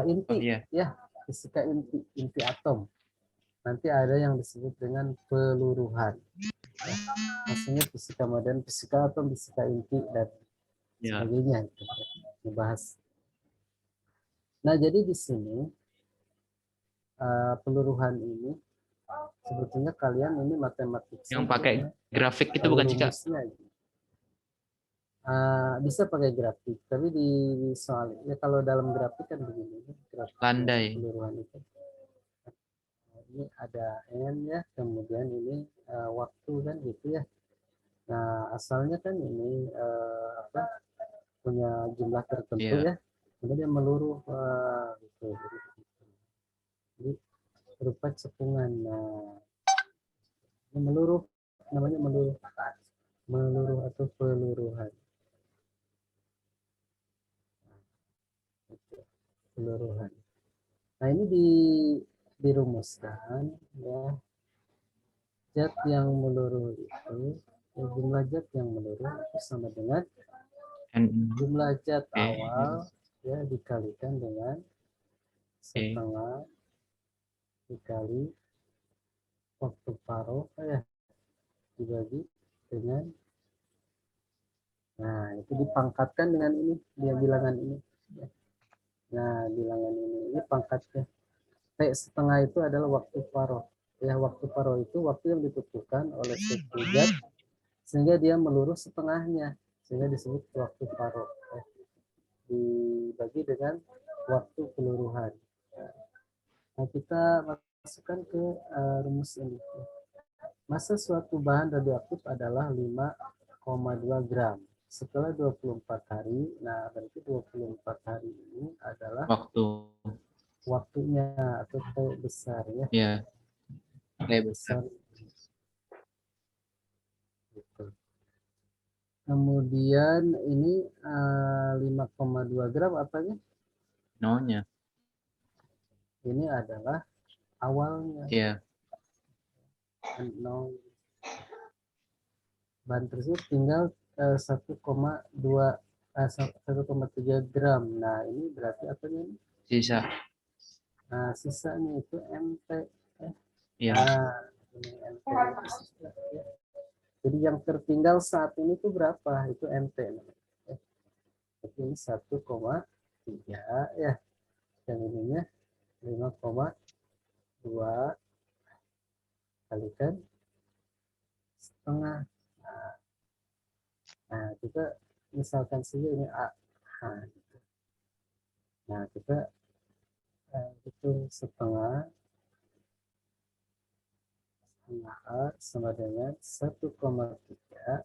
inti, iya. ya, fisika inti atom. Nanti ada yang disebut dengan peluruhan. Ya, maksudnya fisika modern, fisika atom, fisika inti dan sebagainya. Gitu, dibahas. Nah, jadi di sini peluruhan ini sebetulnya kalian ini matematik yang pakai grafik itu bukan sih, Kak? Bisa pakai grafik, tapi di soal ya kalau dalam grafik kan begini, grafik Landai. peluruhan itu. Ini ada N ya, kemudian ini waktu kan gitu ya. Nah, asalnya kan ini punya jumlah tertentu ya, kemudian meluruh gitu. Jadi berupa cekungan. Nah, ini meluruh, namanya meluruh, meluruh atau peluruhan. Peluruhan. Nah, ini dirumuskan ya, zat yang meluruh itu, jumlah zat yang meluruh itu sama dengan jumlah zat awal ya dikalikan dengan setengah dikali waktu paruh ya dibagi dengan, nah itu dipangkatkan dengan ini, dia bilangan ini. Nah, bilangan ini pangkatnya. T setengah itu adalah waktu paruh. Ya, waktu paruh itu waktu yang ditentukan oleh suatu zat sehingga dia meluruh setengahnya, sehingga disebut waktu paruh. Ya. Dibagi dengan waktu peluruhan. Nah, kita masukkan ke rumus ini. Massa suatu bahan radioaktif adalah 5,2 gram. Setelah 24 hari, nah berarti 24 hari ini adalah waktunya atau T besar ya. Iya. T besar. Gitu. Kemudian ini 5,2 gram apanya? Nolnya. Ini adalah awalnya. Iya. Nol. Bahan tersebut tinggal 1,3 gram. Nah, ini berarti apanya ini? Sisa. Nah, sisanya itu MT. Iya. Nah, ini MT itu sisa, ya. Jadi yang tertinggal saat ini itu berapa? Itu MT. Jadi ini 1,3 ya. Yang ininya 5,2 kalikan setengah. Nah, kita misalkan saja ini A. Nah, kita hitung setengah A sama dengan 1,3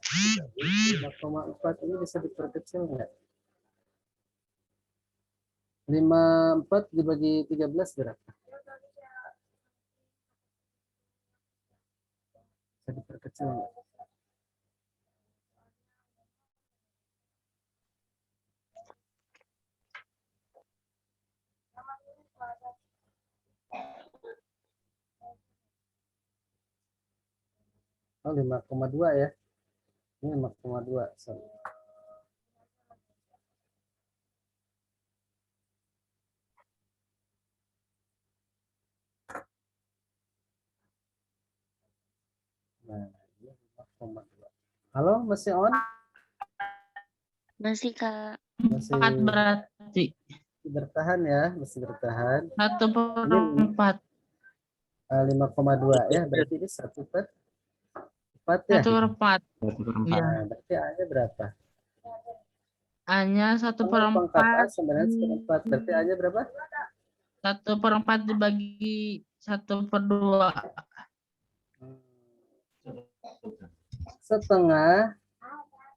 dibagi 5,4. Ini bisa diperkecil nggak? 5,4 dibagi 13 berapa? Bisa diperkecil nggak? Oh, 5,2 ya. Ini 5,2. Sorry. Nah, ini 5,2. Halo, masih on? Masih, Kak. Masih 4 berarti. Bertahan ya, masih bertahan. 1/4. 5,2 ya, berarti ini 1/4 ya. 1/4. Iya. Nah, berarti A-nya berapa? A-nya Pangkat A 1/4. sama dengan 1/4. Berarti A-nya berapa? 1/4 dibagi 1/2. Setengah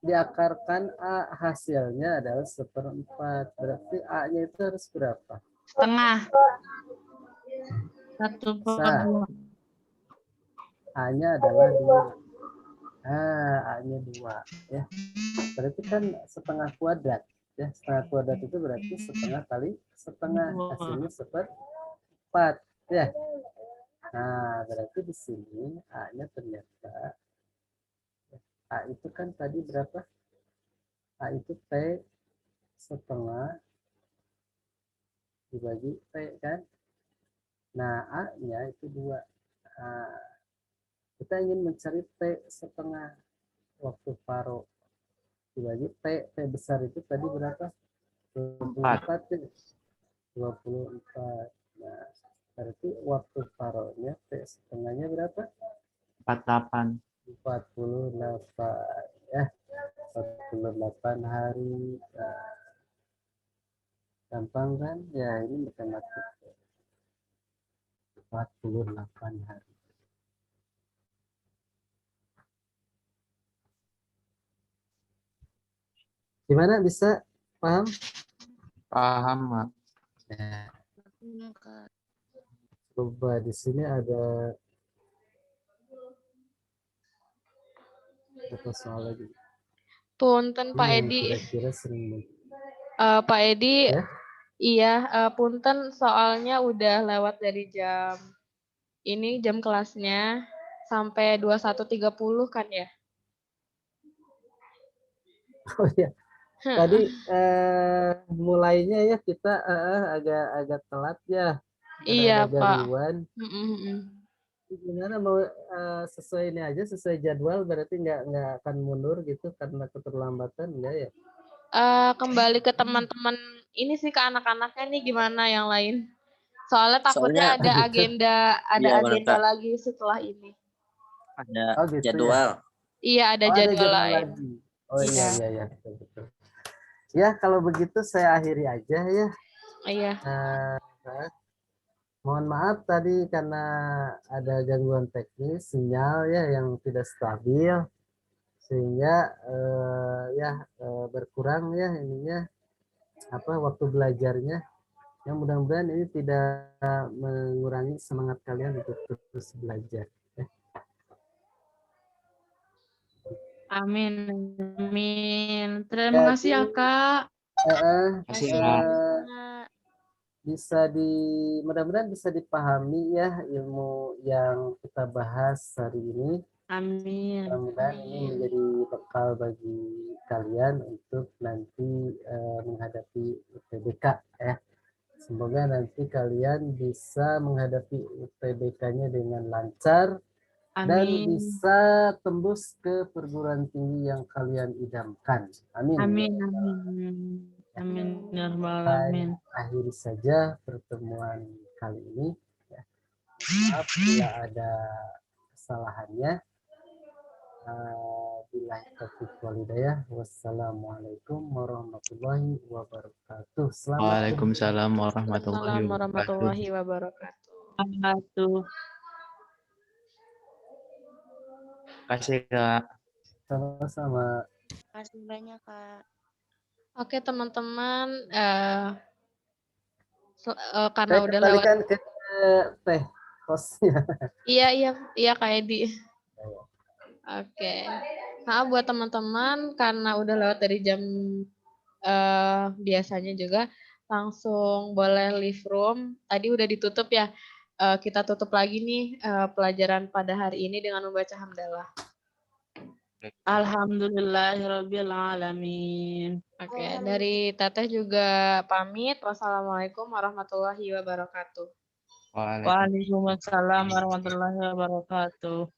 diakarkan A, hasilnya adalah 1/4. Berarti A-nya itu harus berapa? Setengah. 1/2. A-nya adalah 2. Nah, A-nya 2 ya. Berarti kan setengah kuadrat ya. Setengah kuadrat itu berarti setengah kali setengah, hasilnya 1/4 ya. Nah, berarti di sini A-nya ternyata A itu kan tadi berapa? A itu T setengah dibagi T kan. Nah, A-nya itu 2. Nah, kita ingin mencari T setengah waktu paruh dibagi T besar itu tadi berapa? 24 ya. 24. Nah, berarti waktu paruhnya T setengahnya berapa? 48. 48 ya. 48 hari. Nah, gampang kan? Ya, ini matematika. 48 hari. Gimana, bisa paham? Paham, Mak. Ya. Iya, Kak. Coba di sini ada apa soal lagi? Punten Pak Ini yang Edi. kira-kira sering Pak Edi, ya. iya, punten soalnya udah lewat dari jam ini jam kelasnya sampai 21.30 kan ya? Oh ya, tadi mulainya ya kita agak telat ya. Iya, Ada Pak. gangguan. Gimana mau sesuai ini aja, sesuai jadwal, berarti nggak akan mundur gitu karena keterlambatan enggak ya? Kembali ke teman-teman ini sih, ke anak-anaknya nih gimana yang lain. Soalnya takutnya Soalnya ada gitu. agenda iya benar agenda Kak, lagi setelah ini. ada Oh gitu ya. jadwal. Iya, ada Oh ada jadwal jadwal lain. lagi. Oh iya Iya. iya betul betul. Ya kalau begitu saya akhiri aja ya. Iya. Mohon maaf tadi karena ada gangguan teknis sinyal ya yang tidak stabil sehingga berkurang ya ininya apa waktu belajarnya. Yang mudah-mudahan ini tidak mengurangi semangat kalian untuk terus belajar. Amin. Amin. Terima kasih ya, Jadi, Kak. Kasih Kasih Kak. Kak. bisa mudah-mudahan bisa dipahami ya ilmu yang kita bahas hari ini. Amin. Mudah-mudahan ini menjadi bekal bagi kalian untuk nanti menghadapi UTBK ya. Semoga nanti kalian bisa menghadapi UTBK-nya dengan lancar dan Amin. bisa tembus ke perguruan tinggi yang kalian idamkan. Amin. Amin. Amin. Amin. Ya Rabbal Saya Alamin. akhiri saja pertemuan kali ini. Ya. Maaf bila ada kesalahannya. Billahi taufiq wal hidayah. Wassalamualaikum warahmatullahi wabarakatuh. Selamat Waalaikumsalam warahmatullahi Waalaikumsalam wabarakatuh. warahmatullahi wabarakatuh. Wabarakatuh. Kasih Kak. sama-sama. Terima kasih banyak, Kak. Oke, teman-teman, karena Saya udah lewat. kembalikan ke teh hostnya. Iya Kak Edi. Oke. Nah, buat teman-teman karena udah lewat dari jam biasanya juga langsung boleh leave room. Tadi udah ditutup ya. Kita tutup lagi nih pelajaran pada hari ini dengan membaca hamdalah. Alhamdulillahirabbil alamin. Oke, dari Teteh juga pamit. Wassalamualaikum warahmatullahi wabarakatuh. Waalaikumsalam warahmatullahi wabarakatuh.